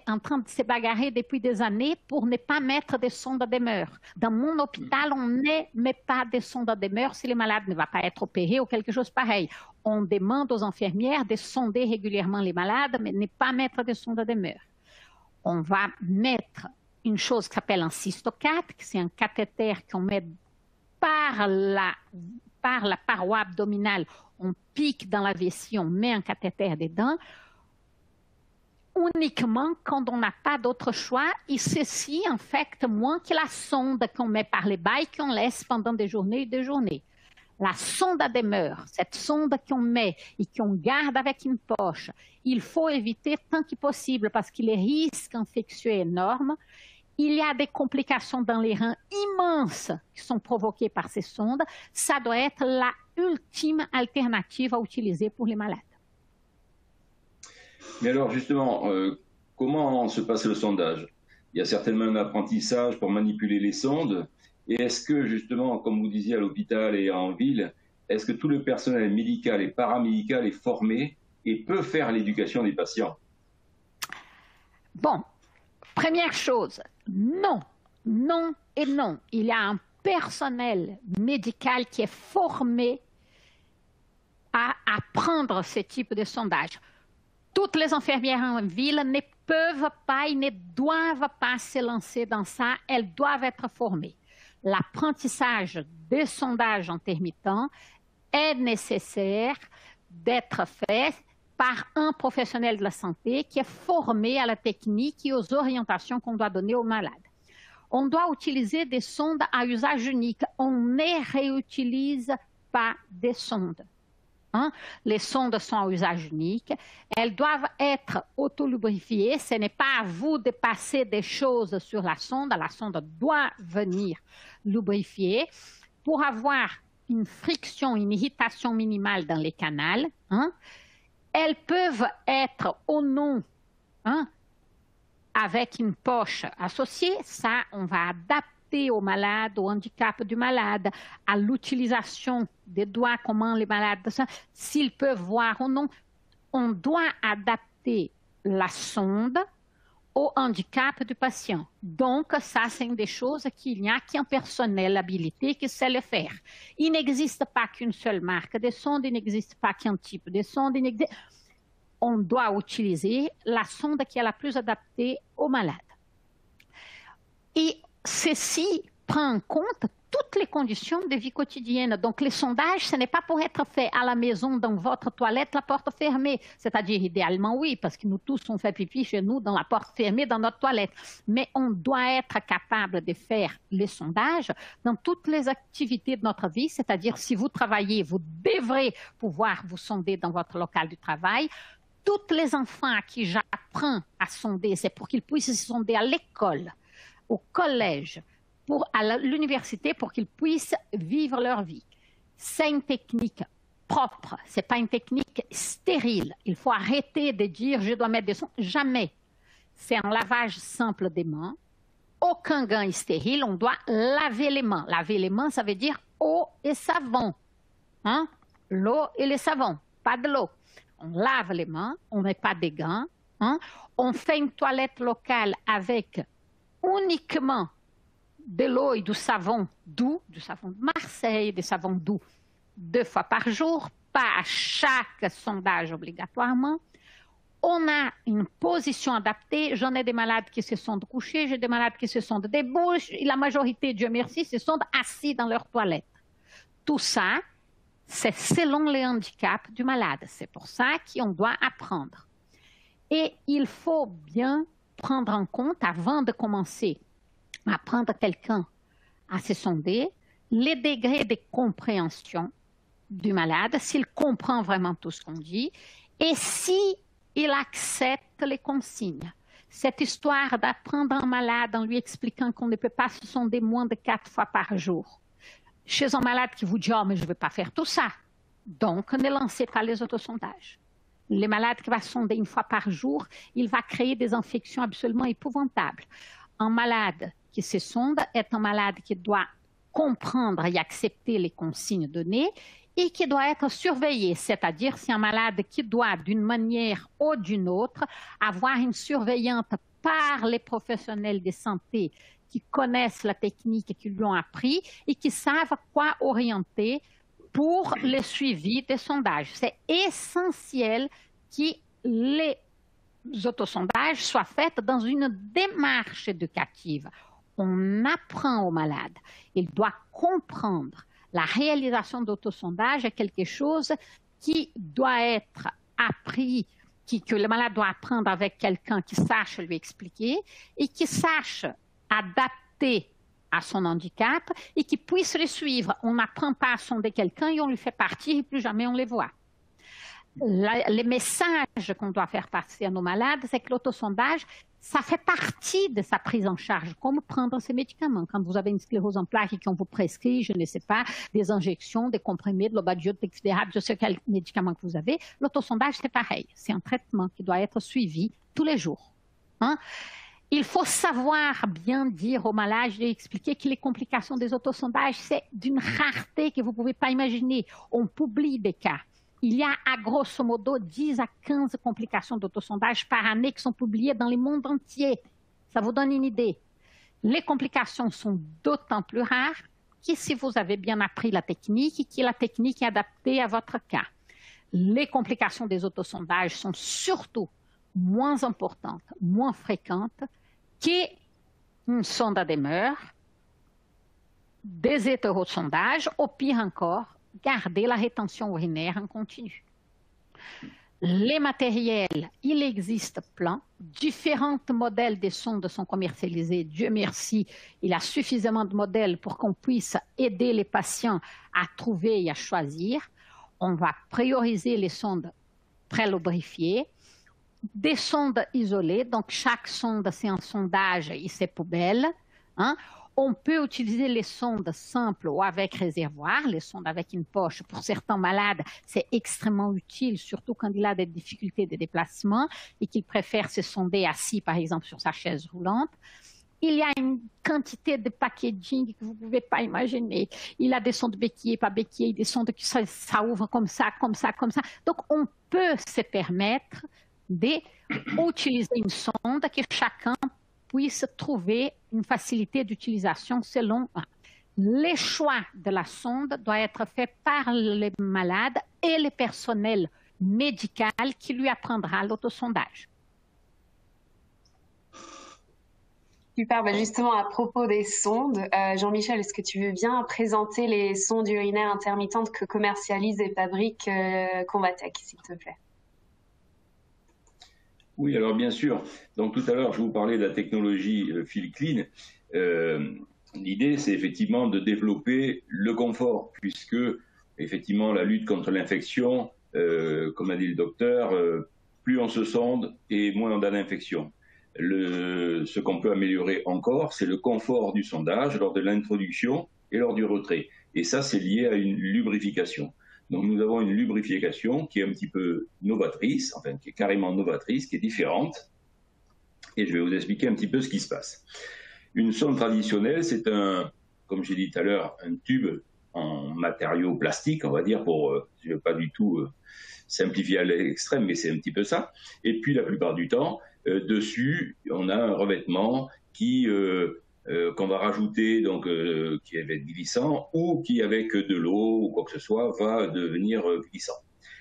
en train de se bagarrer depuis des années pour ne pas mettre des sondes à demeure. Dans mon hôpital, on ne met pas des sondes à demeure si le malade ne va pas être opéré ou quelque chose pareil. On demande aux infirmières de sonder régulièrement les malades, mais ne pas mettre des sondes à demeure. On va mettre une chose qui s'appelle un cystocat, c'est un cathéter qu'on met par la paroi abdominale. On pique dans la vessie, on met un cathéter dedans, uniquement quand on n'a pas d'autre choix, et ceci infecte moins que la sonde qu'on met par les bails qu'on laisse pendant des journées et des journées. La sonde à demeure, cette sonde qu'on met et qu'on garde avec une poche, il faut éviter tant que possible parce que les risques infectieux sont énormes. Il y a des complications dans les reins immenses qui sont provoquées par ces sondes. Ça doit être la ultime alternative à utiliser pour les malades. Mais alors justement, comment se passe le sondage? Il y a certainement un apprentissage pour manipuler les sondes. Et est-ce que justement, comme vous disiez à l'hôpital et en ville, est-ce que tout le personnel médical et paramédical est formé et peut faire l'éducation des patients? Bon, première chose, non, non et non. Il y a un personnel médical qui est formé à apprendre ce type de sondage. Toutes les infirmières en ville ne peuvent pas et ne doivent pas se lancer dans ça. Elles doivent être formées. L'apprentissage des sondages intermittents est nécessaire d'être fait par un professionnel de la santé qui est formé à la technique et aux orientations qu'on doit donner aux malades. On doit utiliser des sondes à usage unique. On ne réutilise pas des sondes. Les sondes sont à usage unique. Elles doivent être autolubrifiées. Ce n'est pas à vous de passer des choses sur la sonde. La sonde doit venir lubrifier pour avoir une friction, une irritation minimale dans les canaux. Elles peuvent être ou non avec une poche associée. Ça, on va adapter au malade, au handicap du malade, à l'utilisation des doigts, comment les malades, s'ils peuvent voir ou non. On doit adapter la sonde au handicap du patient. Donc, ça, c'est une des choses qu'il n'y a qu'un personnel habilité qui sait le faire. Il n'existe pas qu'une seule marque de sonde, il n'existe pas qu'un type de sonde. On doit utiliser la sonde qui est la plus adaptée au malade. Et ceci prend en compte toutes les conditions de vie quotidienne. Donc, les sondages, ce n'est pas pour être fait à la maison, dans votre toilette, la porte fermée. C'est-à-dire, idéalement, oui, parce que nous tous, on fait pipi chez nous, dans la porte fermée, dans notre toilette. Mais on doit être capable de faire les sondages dans toutes les activités de notre vie. C'est-à-dire, si vous travaillez, vous devrez pouvoir vous sonder dans votre local du travail. Tous les enfants à qui j'apprends à sonder, c'est pour qu'ils puissent se sonder à l'école, au collège, à l'université, pour qu'ils puissent vivre leur vie. C'est une technique propre, ce n'est pas une technique stérile. Il faut arrêter de dire « je dois mettre des sondes ». Jamais. C'est un lavage simple des mains. Aucun gant est stérile, on doit laver les mains. Laver les mains, ça veut dire eau et savon. hein? L'eau et le savon, pas de l'eau. On lave les mains, on ne met pas des gants, hein? On fait une toilette locale avec uniquement de l'eau et du savon doux, du savon de Marseille, des savons doux 2 fois par jour, pas à chaque sondage obligatoirement. On a une position adaptée. J'en ai des malades qui se sont couchés, j'ai des malades qui se sont debout. La majorité, Dieu merci, se sont assis dans leur toilette. Tout ça, c'est selon les handicaps du malade. C'est pour ça qu'on doit apprendre. Et il faut bien prendre en compte, avant de commencer à apprendre quelqu'un à se sonder, les degrés de compréhension du malade, s'il comprend vraiment tout ce qu'on dit, et si il accepte les consignes. Cette histoire d'apprendre un malade en lui expliquant qu'on ne peut pas se sonder moins de 4 fois par jour. Chez un malade qui vous dit « Oh, mais je ne vais pas faire tout ça », donc ne lancez pas les autosondages. Les malades qui va sonder 1 fois par jour, il va créer des infections absolument épouvantables. Un malade qui se sonde est un malade qui doit comprendre et accepter les consignes données et qui doit être surveillé, c'est-à-dire c'est un malade qui doit d'une manière ou d'une autre avoir une surveillante par les professionnels de santé qui connaissent la technique et qui lui ont appris et qui savent quoi orienter pour le suivi des sondages. C'est essentiel que les autosondages soient faits dans une démarche éducative. On apprend au malade, il doit comprendre. La réalisation d'autosondage est quelque chose qui doit être appris, que le malade doit apprendre avec quelqu'un qui sache lui expliquer et qui sache adapter à son handicap et qui puisse le suivre. On n'apprend pas à sonder quelqu'un et on lui fait partir et plus jamais on les voit. Les messages qu'on doit faire passer à nos malades, c'est que l'autosondage, ça fait partie de sa prise en charge, comme prendre ses médicaments. Quand vous avez une sclérose en plaques et qu'on vous prescrit, je ne sais pas, des injections, des comprimés, de l'obadiote, je sais quel médicament que vous avez, l'autosondage, c'est pareil. C'est un traitement qui doit être suivi tous les jours. Hein? Il faut savoir bien dire aux malades et expliquer que les complications des autosondages, c'est d'une rareté que vous ne pouvez pas imaginer. On publie des cas. Il y a à grosso modo 10 à 15 complications d'autosondage par année qui sont publiées dans le monde entier. Ça vous donne une idée. Les complications sont d'autant plus rares que si vous avez bien appris la technique et que la technique est adaptée à votre cas. Les complications des autosondages sont surtout moins importantes, moins fréquentes qu'une sonde à des mœurs, des hétérosondages, au pire encore, garder la rétention urinaire en continu. Les matériels, il existe plein. Différents modèles de sondes sont commercialisés. Dieu merci, il y a suffisamment de modèles pour qu'on puisse aider les patients à trouver et à choisir. On va prioriser les sondes très lubrifiées. Des sondes isolées, donc chaque sonde c'est un sondage et ses poubelles. Hein. On peut utiliser les sondes simples ou avec réservoir, les sondes avec une poche. Pour certains malades, c'est extrêmement utile, surtout quand il a des difficultés de déplacement et qu'il préfère se sonder assis, par exemple, sur sa chaise roulante. Il y a une quantité de packaging que vous ne pouvez pas imaginer. Il a des sondes béquillées, pas béquillées, des sondes qui ça ouvre comme ça, comme ça, comme ça. Donc, on peut se permettre d'utiliser une sonde que chacun puisse trouver une facilité d'utilisation selon les choix de la sonde doit être fait par les malades et le personnel médical qui lui apprendra l'autosondage. Super, justement à propos des sondes, Jean-Michel, est-ce que tu veux bien présenter les sondes urinaires intermittentes que commercialise et fabrique Convatec, s'il te plaît? Oui, alors bien sûr. Donc tout à l'heure, je vous parlais de la technologie FeelClean. L'idée, c'est effectivement de développer le confort, puisque effectivement la lutte contre l'infection, comme a dit le docteur, plus on se sonde et moins on a d'infection. Ce qu'on peut améliorer encore, c'est le confort du sondage lors de l'introduction et lors du retrait. Et ça, c'est lié à une lubrification. Donc nous avons une lubrification qui est un petit peu novatrice, enfin qui est carrément novatrice, qui est différente. Et je vais vous expliquer un petit peu ce qui se passe. Une sonde traditionnelle, c'est comme j'ai dit tout à l'heure, un tube en matériaux plastiques, on va dire, je ne vais pas du tout simplifier à l'extrême, mais c'est un petit peu ça. Et puis la plupart du temps, dessus, on a un revêtement qu'on va rajouter, donc qui va être glissant, ou qui avec de l'eau ou quoi que ce soit va devenir glissant.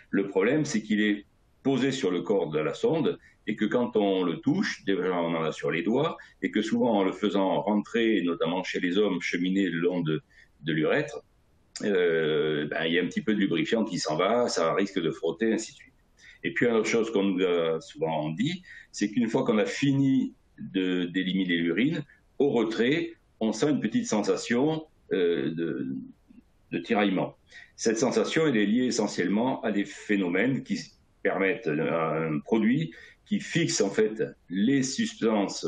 Le problème, c'est qu'il est posé sur le corps de la sonde et que quand on le touche, déjà on en a sur les doigts, et que souvent en le faisant rentrer, notamment chez les hommes, cheminer le long de l'urètre, il y a un petit peu de lubrifiant qui s'en va, ça risque de frotter, ainsi de suite. Et puis une autre chose qu'on nous a souvent dit, c'est qu'une fois qu'on a fini d'éliminer l'urine, au retrait, on sent une petite sensation de tiraillement. Cette sensation, elle est liée essentiellement à des phénomènes qui permettent un produit qui fixe en fait les substances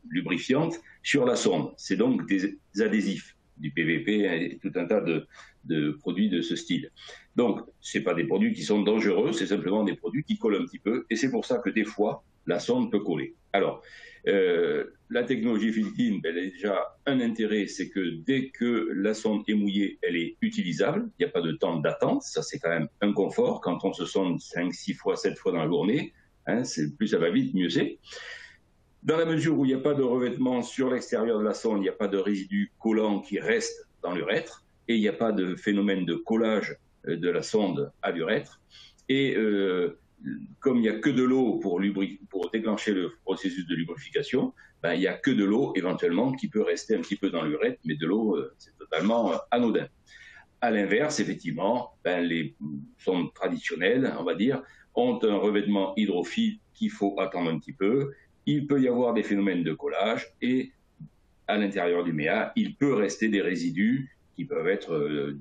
lubrifiantes sur la sonde. C'est donc des adhésifs, du PVP et tout un tas de produits de ce style. Donc, ce n'est pas des produits qui sont dangereux, c'est simplement des produits qui collent un petit peu, et c'est pour ça que des fois, la sonde peut coller. Alors, la technologie Filkin, elle a déjà un intérêt, c'est que dès que la sonde est mouillée, elle est utilisable, il n'y a pas de temps d'attente, ça c'est quand même un confort, quand on se sonde 5, 6 fois, 7 fois dans la journée, hein, plus ça va vite, mieux c'est. Dans la mesure où il n'y a pas de revêtement sur l'extérieur de la sonde, il n'y a pas de résidus collants qui restent dans l'urètre, et il n'y a pas de phénomène de collage de la sonde à l'urètre, et comme il n'y a que de l'eau pour déclencher le processus de lubrification, il n'y a que de l'eau éventuellement qui peut rester un petit peu dans l'urètre, mais de l'eau, c'est totalement anodin. À l'inverse, effectivement, les sondes traditionnelles, on va dire, ont un revêtement hydrophile qu'il faut attendre un petit peu. Il peut y avoir des phénomènes de collage et à l'intérieur du méa, il peut rester des résidus qui peuvent être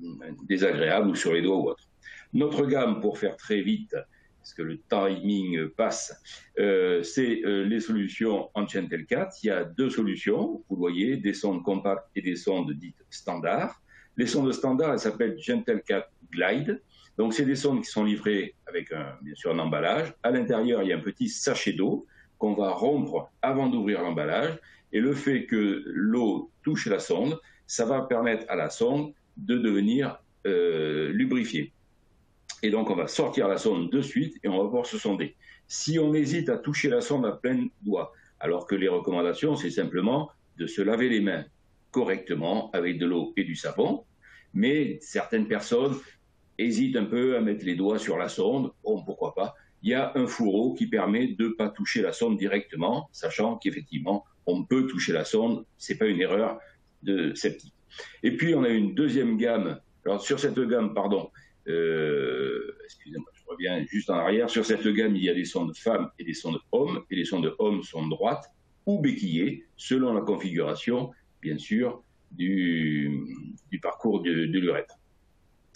désagréables ou sur les doigts ou autre. Notre gamme, pour faire très vite, parce que le timing passe, c'est les solutions en Gentle 4. Il y a deux solutions, vous voyez, des sondes compactes et des sondes dites standards. Les sondes standards, elles s'appellent Gentle 4 Glide. Donc, c'est des sondes qui sont livrées avec, bien sûr, un emballage. À l'intérieur, il y a un petit sachet d'eau qu'on va rompre avant d'ouvrir l'emballage. Et le fait que l'eau touche la sonde, ça va permettre à la sonde de devenir lubrifiée. Et donc, on va sortir la sonde de suite et on va pouvoir se sonder. Si on hésite à toucher la sonde à plein doigt, alors que les recommandations, c'est simplement de se laver les mains correctement avec de l'eau et du savon, mais certaines personnes hésitent un peu à mettre les doigts sur la sonde, bon, pourquoi pas. Il y a un fourreau qui permet de ne pas toucher la sonde directement, sachant qu'effectivement, on peut toucher la sonde, ce n'est pas une erreur de sceptique. Et puis, on a une deuxième gamme. Alors, sur cette gamme, excusez-moi, je reviens juste en arrière. Sur cette gamme, il y a des sondes femmes et des sondes hommes, et les sondes hommes sont droites ou béquillées, selon la configuration, bien sûr, du parcours de l'urètre.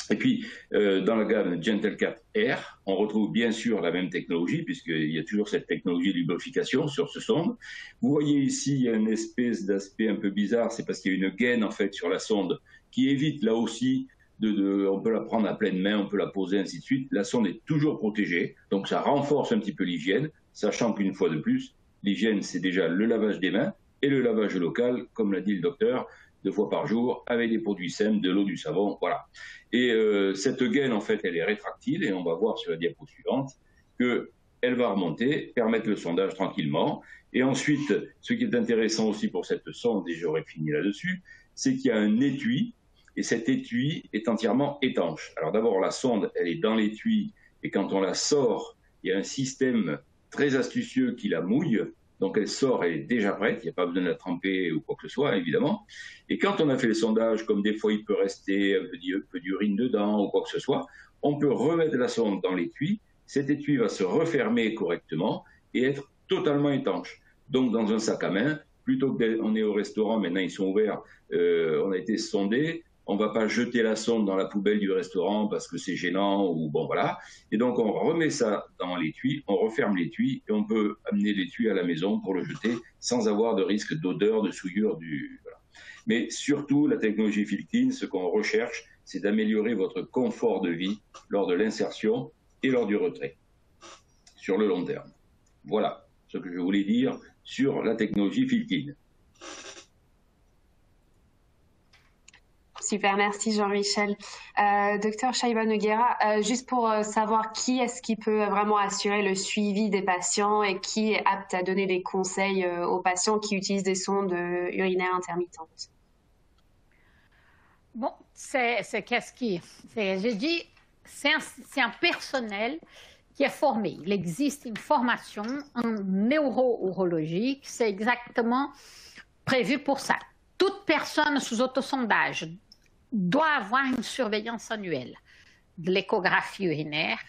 Et puis, dans la gamme Gentle 4 Air, on retrouve bien sûr la même technologie, puisqu'il y a toujours cette technologie de lubrification sur ce sonde. Vous voyez ici, il y a une espèce d'aspect un peu bizarre, c'est parce qu'il y a une gaine, en fait, sur la sonde, qui évite, là aussi, on peut la prendre à pleine main, on peut la poser, ainsi de suite. La sonde est toujours protégée, donc ça renforce un petit peu l'hygiène, sachant qu'une fois de plus, l'hygiène, c'est déjà le lavage des mains et le lavage local, comme l'a dit le docteur, 2 fois par jour, avec des produits sains, de l'eau, du savon, voilà. Et cette gaine, en fait, elle est rétractile, et on va voir sur la diapo suivante qu'elle va remonter, permettre le sondage tranquillement. Et ensuite, ce qui est intéressant aussi pour cette sonde, et j'aurais fini là-dessus, c'est qu'il y a un étui, et cet étui est entièrement étanche. Alors d'abord, la sonde, elle est dans l'étui, et quand on la sort, il y a un système très astucieux qui la mouille, donc elle sort, elle est déjà prête, il n'y a pas besoin de la tremper ou quoi que ce soit, évidemment. Et quand on a fait le sondage, comme des fois il peut rester un peu d'urine dedans ou quoi que ce soit, on peut remettre la sonde dans l'étui, cet étui va se refermer correctement et être totalement étanche. Donc dans un sac à main, plutôt qu'on est au restaurant, maintenant ils sont ouverts, on a été sondé, on ne va pas jeter la sonde dans la poubelle du restaurant parce que c'est gênant ou bon voilà. Et donc on remet ça dans l'étui, on referme l'étui et on peut amener l'étui à la maison pour le jeter sans avoir de risque d'odeur, de souillure voilà. Mais surtout, la technologie Filkin, ce qu'on recherche, c'est d'améliorer votre confort de vie lors de l'insertion et lors du retrait, sur le long terme. Voilà ce que je voulais dire sur la technologie Filkin. Super, merci Jean-Michel. Docteur Shaiba Nogueira, juste pour savoir qui est-ce qui peut vraiment assurer le suivi des patients et qui est apte à donner des conseils aux patients qui utilisent des sondes urinaires intermittentes. Bon, c'est qu'est-ce qui... J'ai dit, c'est un personnel qui est formé. Il existe une formation en neuro-urologique, c'est exactement prévu pour ça. Toute personne sous autosondage doit avoir une surveillance annuelle de l'échographie urinaire,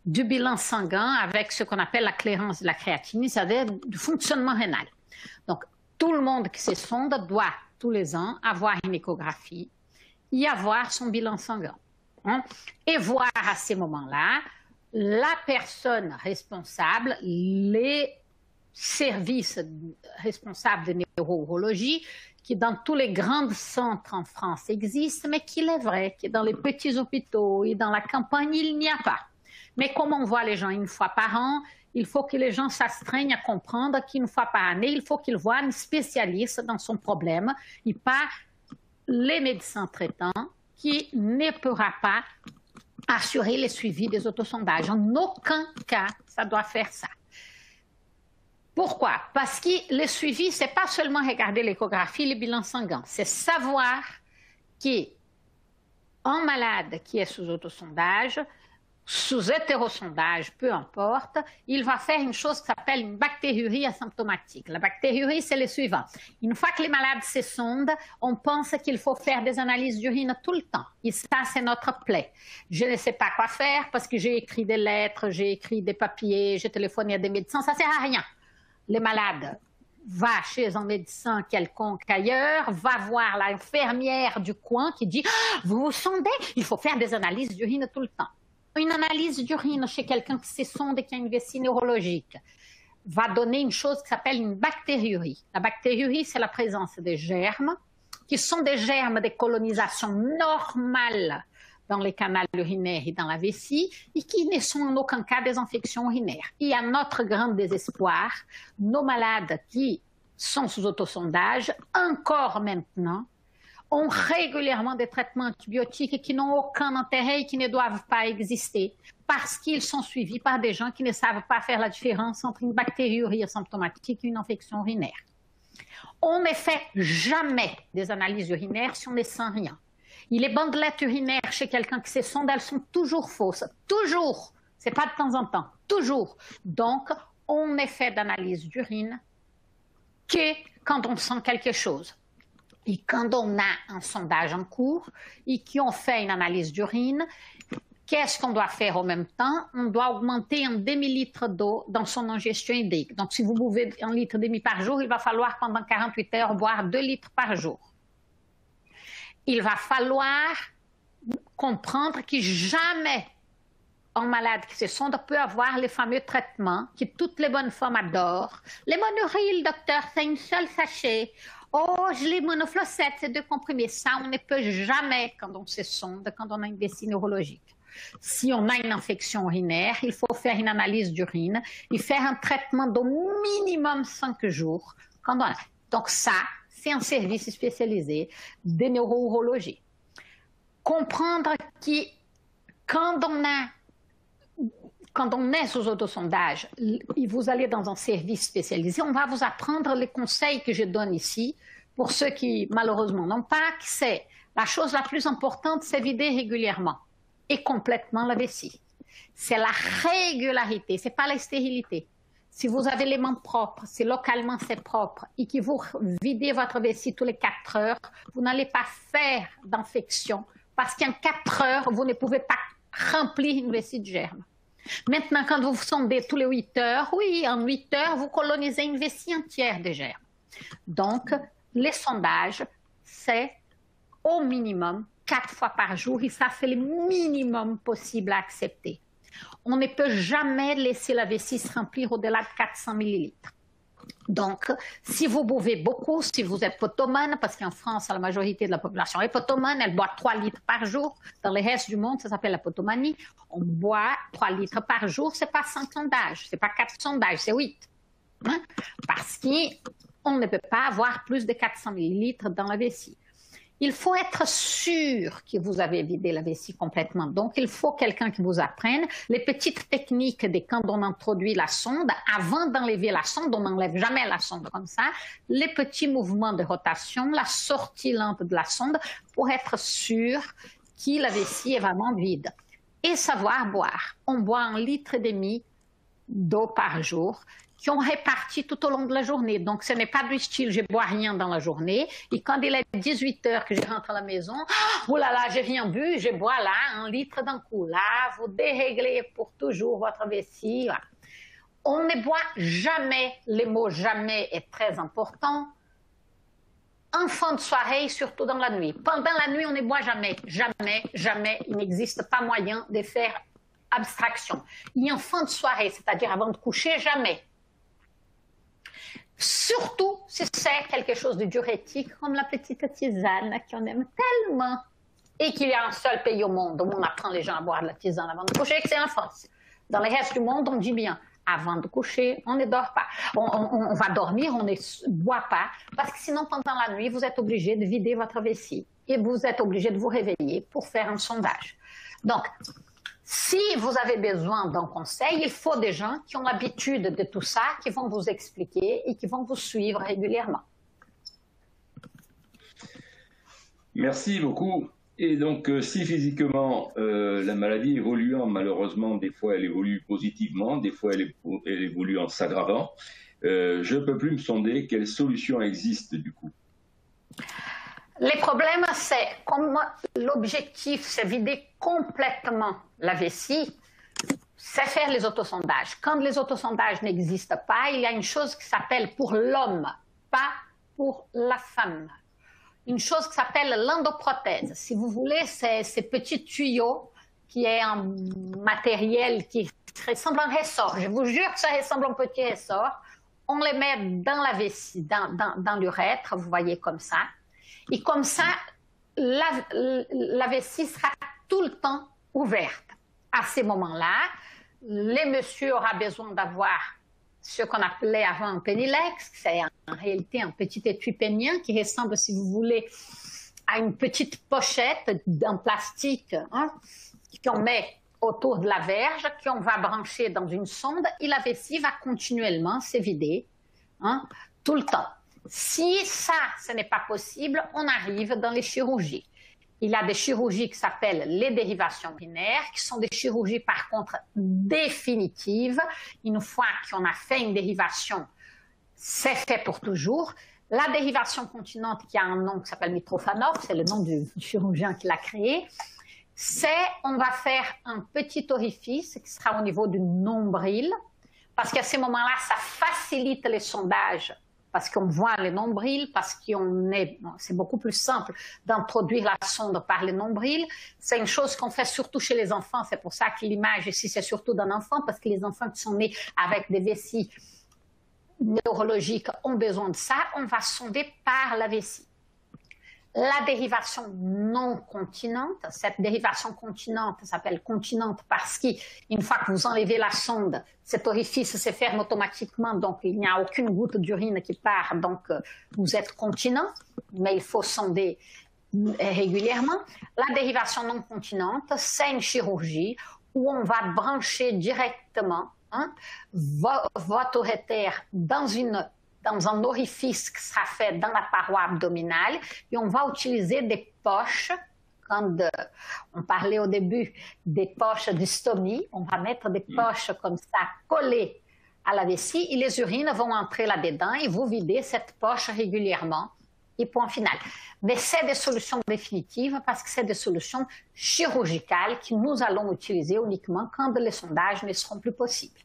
du bilan sanguin avec ce qu'on appelle la clairance de la créatinine, c'est-à-dire du fonctionnement rénal. Donc, tout le monde qui se sonde doit, tous les ans, avoir une échographie, y avoir son bilan sanguin. Et voir à ces moments-là la personne responsable, les services responsables de neuro-urologie, qui dans tous les grands centres en France existent, mais qu'il est vrai que dans les petits hôpitaux et dans la campagne, il n'y a pas. Mais comme on voit les gens une fois par an, il faut que les gens s'astreignent à comprendre qu'une fois par année, il faut qu'ils voient un spécialiste dans son problème et pas les médecins traitants qui ne pourra pas assurer le suivi des autosondages. En aucun cas, ça doit faire ça. Pourquoi? Parce que le suivi, ce n'est pas seulement regarder l'échographie, le bilan sanguin. C'est savoir qu'un malade qui est sous autosondage, sous hétérosondage, peu importe, il va faire une chose qui s'appelle une bactériurie asymptomatique. La bactériurie, c'est le suivant. Une fois que les malades se sondent, on pense qu'il faut faire des analyses d'urine tout le temps. Et ça, c'est notre plaie. Je ne sais pas quoi faire parce que j'ai écrit des lettres, j'ai écrit des papiers, j'ai téléphoné à des médecins, ça ne sert à rien. Les malades va chez un médecin quelconque ailleurs, va voir l'infirmière du coin qui dit « Vous vous sondez, il faut faire des analyses d'urine tout le temps. » Une analyse d'urine chez quelqu'un qui se sonde et qui a une vessie neurologique va donner une chose qui s'appelle une bactériurie. La bactériurie, c'est la présence des germes, qui sont des germes de colonisation normale dans les canaux urinaires et dans la vessie, et qui ne sont en aucun cas des infections urinaires. Et à notre grand désespoir, nos malades qui sont sous autosondage, encore maintenant, ont régulièrement des traitements antibiotiques qui n'ont aucun intérêt et qui ne doivent pas exister parce qu'ils sont suivis par des gens qui ne savent pas faire la différence entre une bactériurie asymptomatique et une infection urinaire. On ne fait jamais des analyses urinaires si on ne sent rien. Et les bandelettes urinaires chez quelqu'un qui se sonde, elles sont toujours fausses. Toujours. Ce n'est pas de temps en temps. Toujours. Donc, on ne fait d'analyse d'urine que quand on sent quelque chose. Et quand on a un sondage en cours et qu'on fait une analyse d'urine, qu'est-ce qu'on doit faire en même temps? On doit augmenter un demi-litre d'eau dans son ingestion hydrique. Donc, si vous buvez 1,5 litre par jour, il va falloir pendant 48 heures boire 2 litres par jour. Il va falloir comprendre que jamais un malade qui se sonde peut avoir les fameux traitements que toutes les bonnes femmes adorent. Les monoryl, docteur, c'est une seule sachet. Oh, les monoflossette, c'est 2 comprimés. Ça, on ne peut jamais quand on se sonde, quand on a une vessie neurologique. Si on a une infection urinaire, il faut faire une analyse d'urine et faire un traitement d'au minimum 5 jours. Donc ça, c'est un service spécialisé de neuro-urologie. Comprendre que quand on est sous autosondage et vous allez dans un service spécialisé, on va vous apprendre les conseils que je donne ici pour ceux qui malheureusement n'ont pas accès. La chose la plus importante, c'est vider régulièrement et complètement la vessie. C'est la régularité, ce n'est pas la stérilité. Si vous avez les mains propres, si localement c'est propre et que vous videz votre vessie tous les 4 heures, vous n'allez pas faire d'infection parce qu'en 4 heures, vous ne pouvez pas remplir une vessie de germes. Maintenant, quand vous sondez tous les 8 heures, oui, en 8 heures, vous colonisez une vessie entière de germes. Donc, les sondages, c'est au minimum 4 fois par jour et ça, c'est le minimum possible à accepter. On ne peut jamais laisser la vessie se remplir au-delà de 400 millilitres. Donc, si vous buvez beaucoup, si vous êtes potomane, parce qu'en France, la majorité de la population est potomane, elle boit 3 litres par jour. Dans le reste du monde, ça s'appelle la potomanie. On boit 3 litres par jour, ce n'est pas 5 sondages, ce n'est pas 4 sondages, c'est 8. Parce qu'on ne peut pas avoir plus de 400 millilitres dans la vessie. il faut être sûr que vous avez vidé la vessie complètement. Donc, il faut quelqu'un qui vous apprenne les petites techniques de quand on introduit la sonde. Avant d'enlever la sonde, on n'enlève jamais la sonde comme ça. Les petits mouvements de rotation, la sortie lente de la sonde pour être sûr que la vessie est vraiment vide. Et savoir boire. On boit 1,5 litre d'eau par jour, qui ont réparti tout au long de la journée. Donc, ce n'est pas du style « je bois rien dans la journée » et quand il est 18 heures que je rentre à la maison, « oh là là, j'ai rien bu, je bois là 1 litre d'un coup ». Là, vous déréglez pour toujours votre vessie. Voilà. On ne boit jamais, le mot « jamais » est très important. En fin de soirée, surtout dans la nuit. Pendant la nuit, on ne boit jamais, jamais, jamais. Il n'existe pas moyen de faire abstraction. Et en fin de soirée, c'est-à-dire avant de coucher, jamais. Surtout si c'est quelque chose de diurétique, comme la petite tisane qu'on aime tellement. Et qu'il y a un seul pays au monde où on apprend les gens à boire de la tisane avant de coucher, c'est en France. Dans le reste du monde, on dit bien, avant de coucher, on ne dort pas. On va dormir, on ne boit pas, parce que sinon, pendant la nuit, vous êtes obligé de vider votre vessie. Et vous êtes obligé de vous réveiller pour faire un sondage. Donc, si vous avez besoin d'un conseil, il faut des gens qui ont l'habitude de tout ça, qui vont vous expliquer et qui vont vous suivre régulièrement. Merci beaucoup. Et donc, si physiquement, la maladie évoluant, malheureusement, des fois elle évolue positivement, des fois elle évolue en s'aggravant, je ne peux plus me sonder quelle solution existe du coup. Les problèmes, c'est comme l'objectif, c'est vider complètement la vessie, c'est faire les autosondages. Quand les autosondages n'existent pas, il y a une chose qui s'appelle pour l'homme, pas pour la femme. Une chose qui s'appelle l'endoprothèse. Si vous voulez, c'est ces petits tuyaux qui est un matériel qui ressemble à un ressort. Je vous jure que ça ressemble à un petit ressort. On les met dans la vessie, dans l'urètre, vous voyez comme ça. Et comme ça, la vessie sera tout le temps ouverte. À ces moments-là, le monsieur aura besoin d'avoir ce qu'on appelait avant un pénilex, c'est en réalité un petit étui pénien qui ressemble, si vous voulez, à une petite pochette en plastique qu'on met autour de la verge, qu'on va brancher dans une sonde et la vessie va continuellement se vider tout le temps. Si ça, ce n'est pas possible, on arrive dans les chirurgies. Il y a des chirurgies qui s'appellent les dérivations urinaires, qui sont des chirurgies par contre définitives. Une fois qu'on a fait une dérivation, c'est fait pour toujours. La dérivation continente, qui a un nom qui s'appelle Mitrofanov, c'est le nom du chirurgien qui l'a créé, c'est on va faire un petit orifice qui sera au niveau du nombril, parce qu'à ce moment-là, ça facilite les sondages. Parce qu'on voit les nombrils, parce qu'on est, c'est beaucoup plus simple d'introduire la sonde par les nombrils. C'est une chose qu'on fait surtout chez les enfants. C'est pour ça que l'image ici, c'est surtout d'un enfant, parce que les enfants qui sont nés avec des vessies neurologiques ont besoin de ça. On va sonder par la vessie. La dérivation non continente, cette dérivation continente s'appelle continente parce qu'une fois que vous enlevez la sonde, cet orifice se ferme automatiquement, donc il n'y a aucune goutte d'urine qui part, donc vous êtes continent, mais il faut sonder régulièrement. La dérivation non continente, c'est une chirurgie où on va brancher directement votre urétère dans un orifice qui sera fait dans la paroi abdominale et on va utiliser des poches, quand on parlait au début des poches d'ystomie, on va mettre des poches comme ça collées à la vessie et les urines vont entrer là-dedans et vous videz cette poche régulièrement et point final. Mais c'est des solutions définitives parce que c'est des solutions chirurgicales que nous allons utiliser uniquement quand les sondages ne seront plus possibles.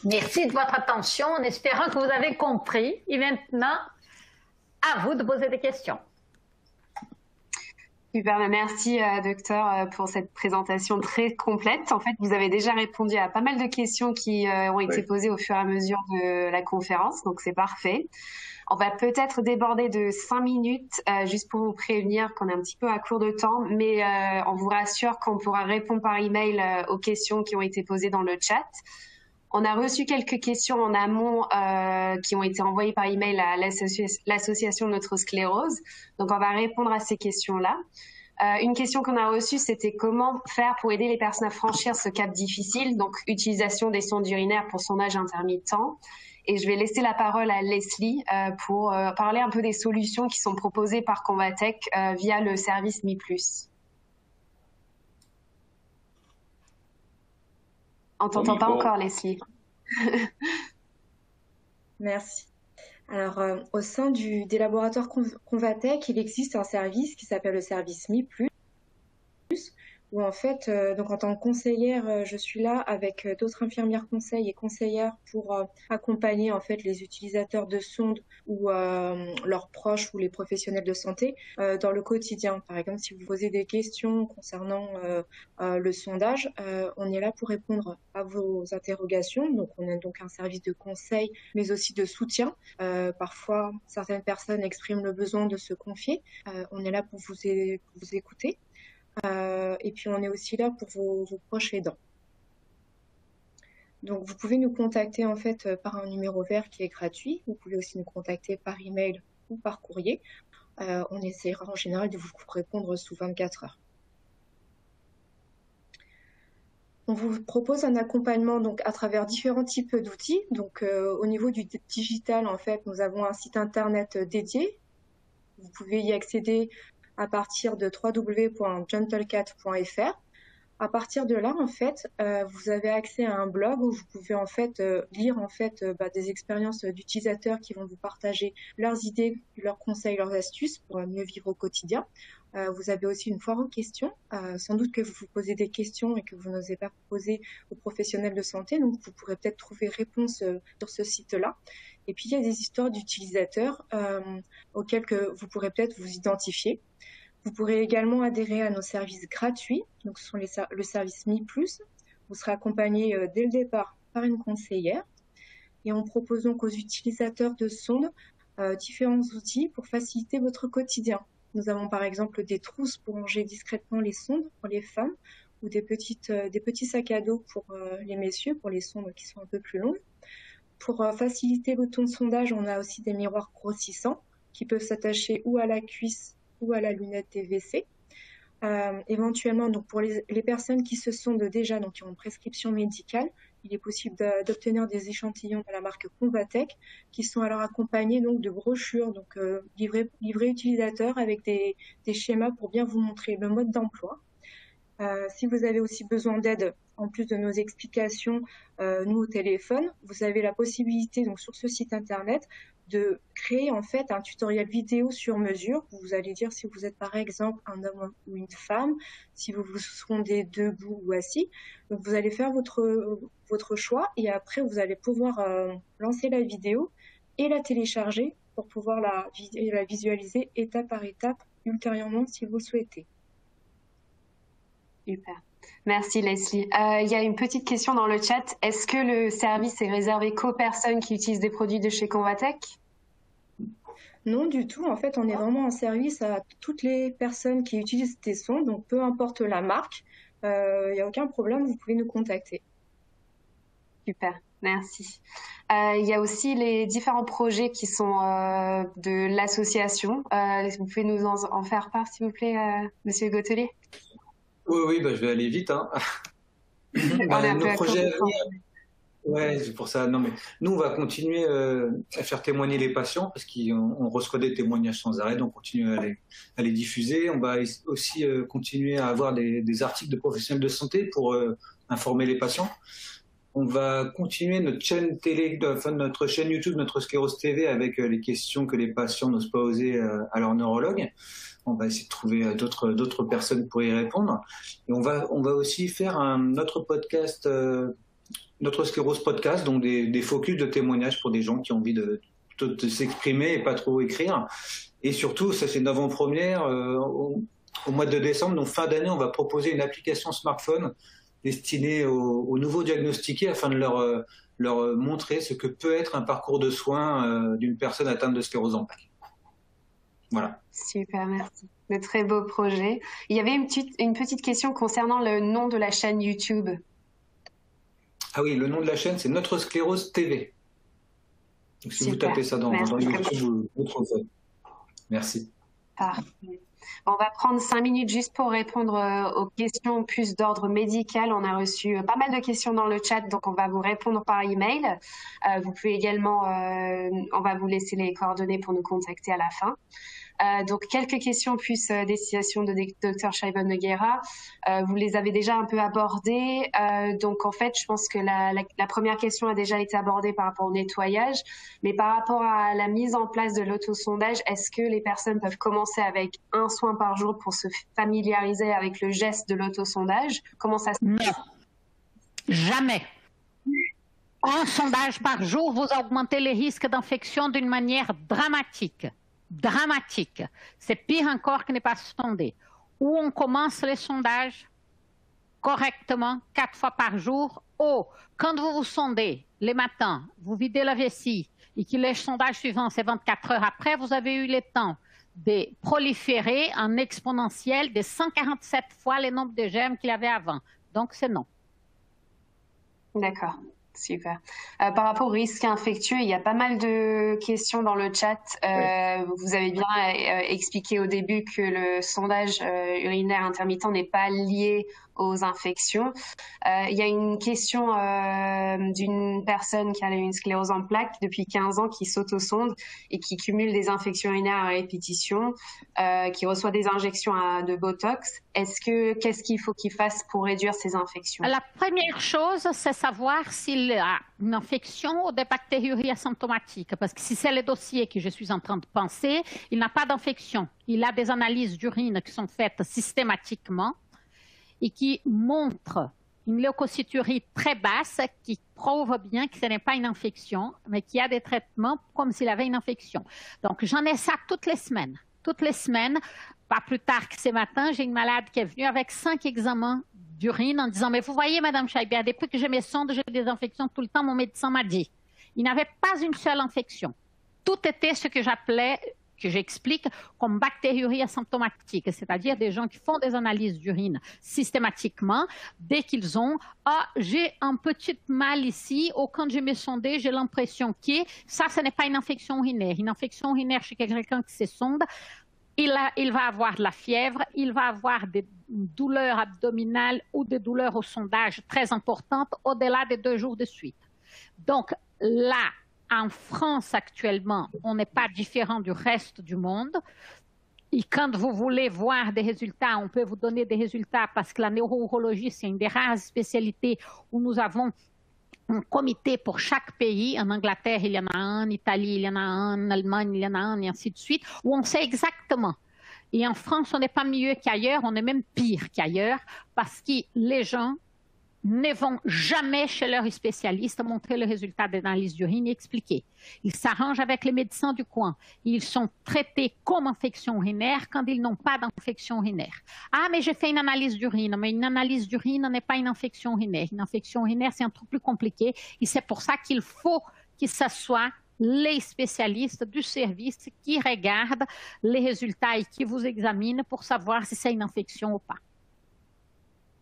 Merci de votre attention, en espérant que vous avez compris. Et maintenant, à vous de poser des questions. Super, merci docteur pour cette présentation très complète. En fait, vous avez déjà répondu à pas mal de questions qui ont été posées au fur et à mesure de la conférence, donc c'est parfait. On va peut-être déborder de 5 minutes, juste pour vous prévenir qu'on est un petit peu à court de temps, mais on vous rassure qu'on pourra répondre par email aux questions qui ont été posées dans le chat. On a reçu quelques questions en amont qui ont été envoyées par email à l'association Notre Sclérose. Donc, on va répondre à ces questions-là. Une question qu'on a reçue, c'était comment faire pour aider les personnes à franchir ce cap difficile, donc utilisation des sondes urinaires pour sondage intermittent. Et je vais laisser la parole à Leslie pour parler un peu des solutions qui sont proposées par Convatec via le service Mi+. On t'entend pas encore, Leslie. Merci. Alors, au sein des laboratoires Convatec, il existe un service qui s'appelle le service Mi+, où en fait, donc en tant que conseillère, je suis là avec d'autres infirmières conseils et conseillères pour accompagner en fait les utilisateurs de sondes ou leurs proches ou les professionnels de santé dans le quotidien. Par exemple, si vous posez des questions concernant le sondage, on est là pour répondre à vos interrogations. Donc, on a donc un service de conseil, mais aussi de soutien. Parfois, certaines personnes expriment le besoin de se confier. On est là pour vous écouter. Et puis on est aussi là pour vos proches aidants. Donc vous pouvez nous contacter en fait par un numéro vert qui est gratuit. Vous pouvez aussi nous contacter par email ou par courrier. On essaiera en général de vous répondre sous 24 heures. On vous propose un accompagnement donc à travers différents types d'outils. Donc au niveau du digital, en fait, nous avons un site internet dédié. Vous pouvez y accéder à partir de www.gentlecat.fr. À partir de là, en fait, vous avez accès à un blog où vous pouvez en fait lire en fait des expériences d'utilisateurs qui vont vous partager leurs idées, leurs conseils, leurs astuces pour mieux vivre au quotidien. Vous avez aussi une foire aux questions. Sans doute que vous vous posez des questions et que vous n'osez pas poser aux professionnels de santé, donc vous pourrez peut-être trouver réponse sur ce site-là. Et puis il y a des histoires d'utilisateurs auxquelles que vous pourrez peut-être vous identifier. Vous pourrez également adhérer à nos services gratuits, donc ce sont le service Mi+. Vous serez accompagné dès le départ par une conseillère. Et on propose donc aux utilisateurs de sondes différents outils pour faciliter votre quotidien. Nous avons par exemple des trousses pour ranger discrètement les sondes pour les femmes ou des petits sacs à dos pour les messieurs, pour les sondes qui sont un peu plus longues. Pour faciliter le temps de sondage, on a aussi des miroirs grossissants qui peuvent s'attacher ou à la cuisse ou à la lunette des WC. Éventuellement, donc pour les personnes qui se sondent déjà, donc qui ont une prescription médicale, il est possible d'obtenir des échantillons de la marque Convatec qui sont alors accompagnés donc de brochures donc livrées utilisateurs avec des schémas pour bien vous montrer le mode d'emploi. Si vous avez aussi besoin d'aide, en plus de nos explications, nous au téléphone, vous avez la possibilité donc sur ce site internet de créer en fait un tutoriel vidéo sur mesure. Vous allez dire si vous êtes par exemple un homme ou une femme, si vous vous sondez debout ou assis. Donc vous allez faire votre choix et après vous allez pouvoir lancer la vidéo et la télécharger pour pouvoir la visualiser étape par étape ultérieurement si vous le souhaitez. Super. Merci Leslie. Il y a une petite question dans le chat. Est-ce que le service est réservé qu'aux personnes qui utilisent des produits de chez Convatec ? Non, du tout. En fait, on est vraiment en service à toutes les personnes qui utilisent des sondes, donc peu importe la marque, il n'y a aucun problème, vous pouvez nous contacter. Super, merci. Il y a aussi les différents projets qui sont de l'association. Vous pouvez nous en faire part, s'il vous plaît, Monsieur Gautelier ? Oui, je vais aller vite. Hein. Nos projets à venir. Ouais, c'est pour ça. Non, mais nous, on va continuer à faire témoigner les patients parce qu'on reçoit des témoignages sans arrêt, donc on continue à les diffuser. On va aussi continuer à avoir des articles de professionnels de santé pour informer les patients. On va continuer notre chaîne notre chaîne YouTube, notre Sclérose TV, avec les questions que les patients n'osent pas oser à leur neurologue. On va essayer de trouver d'autres personnes pour y répondre. Et on va aussi faire notre podcast, notre Sclérose podcast, donc des focus de témoignages pour des gens qui ont envie de s'exprimer et pas trop écrire. Et surtout, ça c'est une avant-première, au mois de décembre, donc fin d'année, on va proposer une application smartphone destinée aux nouveaux diagnostiqués afin de leur montrer ce que peut être un parcours de soins d'une personne atteinte de sclérose en plaques. Voilà. Super, merci. De très beaux projets. Il y avait une petite question concernant le nom de la chaîne YouTube. Ah oui, le nom de la chaîne, c'est Notre Sclérose TV. Donc, si vous tapez ça dans YouTube, vous trouverez. Merci. Parfait. On va prendre 5 minutes juste pour répondre aux questions plus d'ordre médical. On a reçu pas mal de questions dans le chat, donc on va vous répondre par email. Vous pouvez également, on va vous laisser les coordonnées pour nous contacter à la fin. Donc, quelques questions plus destination de Dr Shaibon Nogueira. Vous les avez déjà un peu abordées. Donc, en fait, je pense que la première question a déjà été abordée par rapport au nettoyage. Mais par rapport à la mise en place de l'autosondage, est-ce que les personnes peuvent commencer avec un soin par jour pour se familiariser avec le geste de l'autosondage? Comment ça se passe? Non, jamais. Un sondage par jour, vous augmentez les risques d'infection d'une manière dramatique. Dramatique. C'est pire encore que ne pas sonder. Où on commence les sondages correctement 4 fois par jour, ou quand vous vous sondez les matins, vous videz la vessie et que le sondage suivant, c'est 24 heures après, vous avez eu le temps de proliférer en exponentiel de 147 fois le nombre de germes qu'il y avait avant. Donc, c'est non. D'accord. Super. Par rapport au risque infectieux, il y a pas mal de questions dans le chat. Vous avez bien expliqué au début que le sondage urinaire intermittent n'est pas lié aux infections. Il y a une question d'une personne qui a une sclérose en plaques depuis 15 ans qui s'autosonde et qui cumule des infections urinaires à répétition, qui reçoit des injections de Botox. Qu'est-ce qu'il faut qu'il fasse pour réduire ces infections? La première chose, c'est savoir s'il a une infection ou des bactériuries asymptomatiques. Parce que si c'est le dossier que je suis en train de penser, il n'a pas d'infection. Il a des analyses d'urine qui sont faites systématiquement et qui montrent une leucocyturie très basse qui prouve bien que ce n'est pas une infection, mais qu'il y a des traitements comme s'il avait une infection. Donc, j'en ai ça toutes les semaines. Toutes les semaines, pas plus tard que ce matin, j'ai une malade qui est venue avec 5 examens d'urine en disant « Mais vous voyez, Madame Chaibert, depuis que je me sonde, j'ai des infections tout le temps, mon médecin m'a dit. » Il n'avait pas une seule infection. Tout était ce que j'appelais, que j'explique comme bactériurie asymptomatique, c'est-à-dire des gens qui font des analyses d'urine systématiquement, dès qu'ils ont « Ah, j'ai un petit mal ici » ou quand je me sondais, j'ai l'impression que ça, ce n'est pas une infection urinaire. Une infection urinaire chez quelqu'un qui se sonde, il va avoir de la fièvre, il va avoir des douleurs abdominales ou des douleurs au sondage très importantes au-delà de 2 jours de suite. Donc là, en France actuellement, on n'est pas différent du reste du monde. Et quand vous voulez voir des résultats, on peut vous donner des résultats parce que la neuro-urologie, c'est une des rares spécialités où nous avons un comité pour chaque pays. En Angleterre, il y en a un, en Italie, il y en a un, en Allemagne, il y en a un, et ainsi de suite, où on sait exactement. Et en France, on n'est pas mieux qu'ailleurs, on est même pire qu'ailleurs, parce que les gens ne vont jamais chez leur spécialiste montrer le résultat d'analyse d'urine et expliquer. Ils s'arrangent avec les médecins du coin. Ils sont traités comme infection urinaire quand ils n'ont pas d'infection urinaire. Ah, mais j'ai fait une analyse d'urine. Mais une analyse d'urine n'est pas une infection urinaire. Une infection urinaire, c'est un truc plus compliqué. Et c'est pour ça qu'il faut que ce soit les spécialistes du service qui regardent les résultats et qui vous examinent pour savoir si c'est une infection ou pas.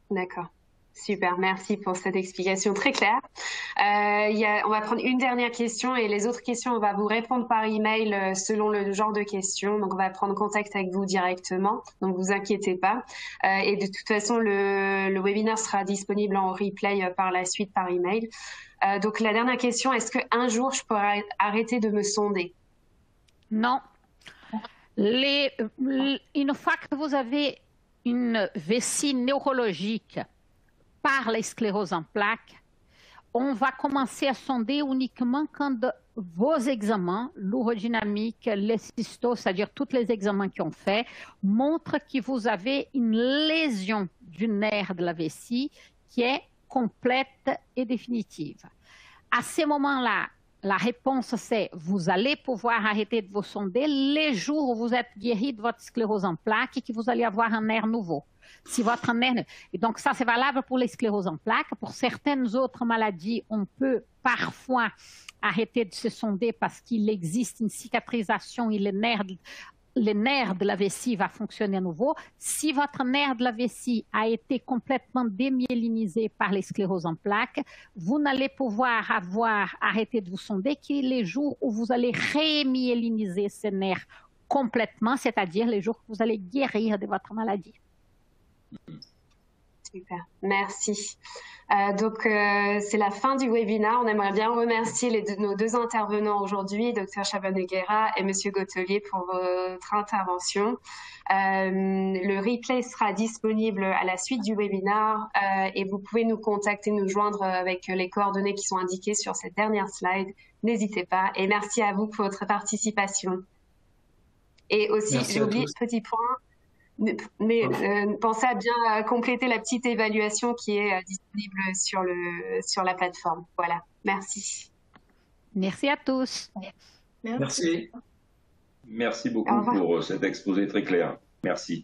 D'accord. Super, merci pour cette explication très claire. On va prendre une dernière question et les autres questions, on va vous répondre par email selon le genre de questions. Donc, on va prendre contact avec vous directement, donc vous inquiétez pas. Et de toute façon, le webinaire sera disponible en replay par la suite par email. Donc, la dernière question, est-ce qu'un jour, je pourrais arrêter de me sonder? Non. Une fois que vous avez une vessie neurologique par les scléroses en plaques, on va commencer à sonder uniquement quand vos examens, l'urodynamique, les cystos, c'est-à-dire tous les examens qu'on fait, montrent que vous avez une lésion du nerf de la vessie qui est complète et définitive. À ce moment-là, la réponse c'est vous allez pouvoir arrêter de vous sonder les jours où vous êtes guéri de votre sclérose en plaques et que vous allez avoir un nerf nouveau. Si votre nerf... Et donc ça c'est valable pour les scléroses en plaques. Pour certaines autres maladies, on peut parfois arrêter de se sonder parce qu'il existe une cicatrisation et le nerf le nerf de la vessie va fonctionner à nouveau. Si votre nerf de la vessie a été complètement démyélinisé par les scléroses en plaques, vous n'allez pouvoir arrêté de vous sonder que les jours où vous allez rémyéliniser ce nerf complètement, c'est-à-dire les jours où vous allez guérir de votre maladie. Super, merci. C'est la fin du webinaire. On aimerait bien remercier nos deux intervenants aujourd'hui, Dr Shaban Nogueira et Monsieur Gottelier, pour votre intervention. Le replay sera disponible à la suite du webinaire et vous pouvez nous contacter, nous joindre avec les coordonnées qui sont indiquées sur cette dernière slide. N'hésitez pas et merci à vous pour votre participation. Et aussi, j'ai oublié, petit point, mais pensez à bien compléter la petite évaluation qui est disponible sur la plateforme. Voilà, merci. Merci à tous. Merci. Merci beaucoup pour cet exposé très clair. Merci.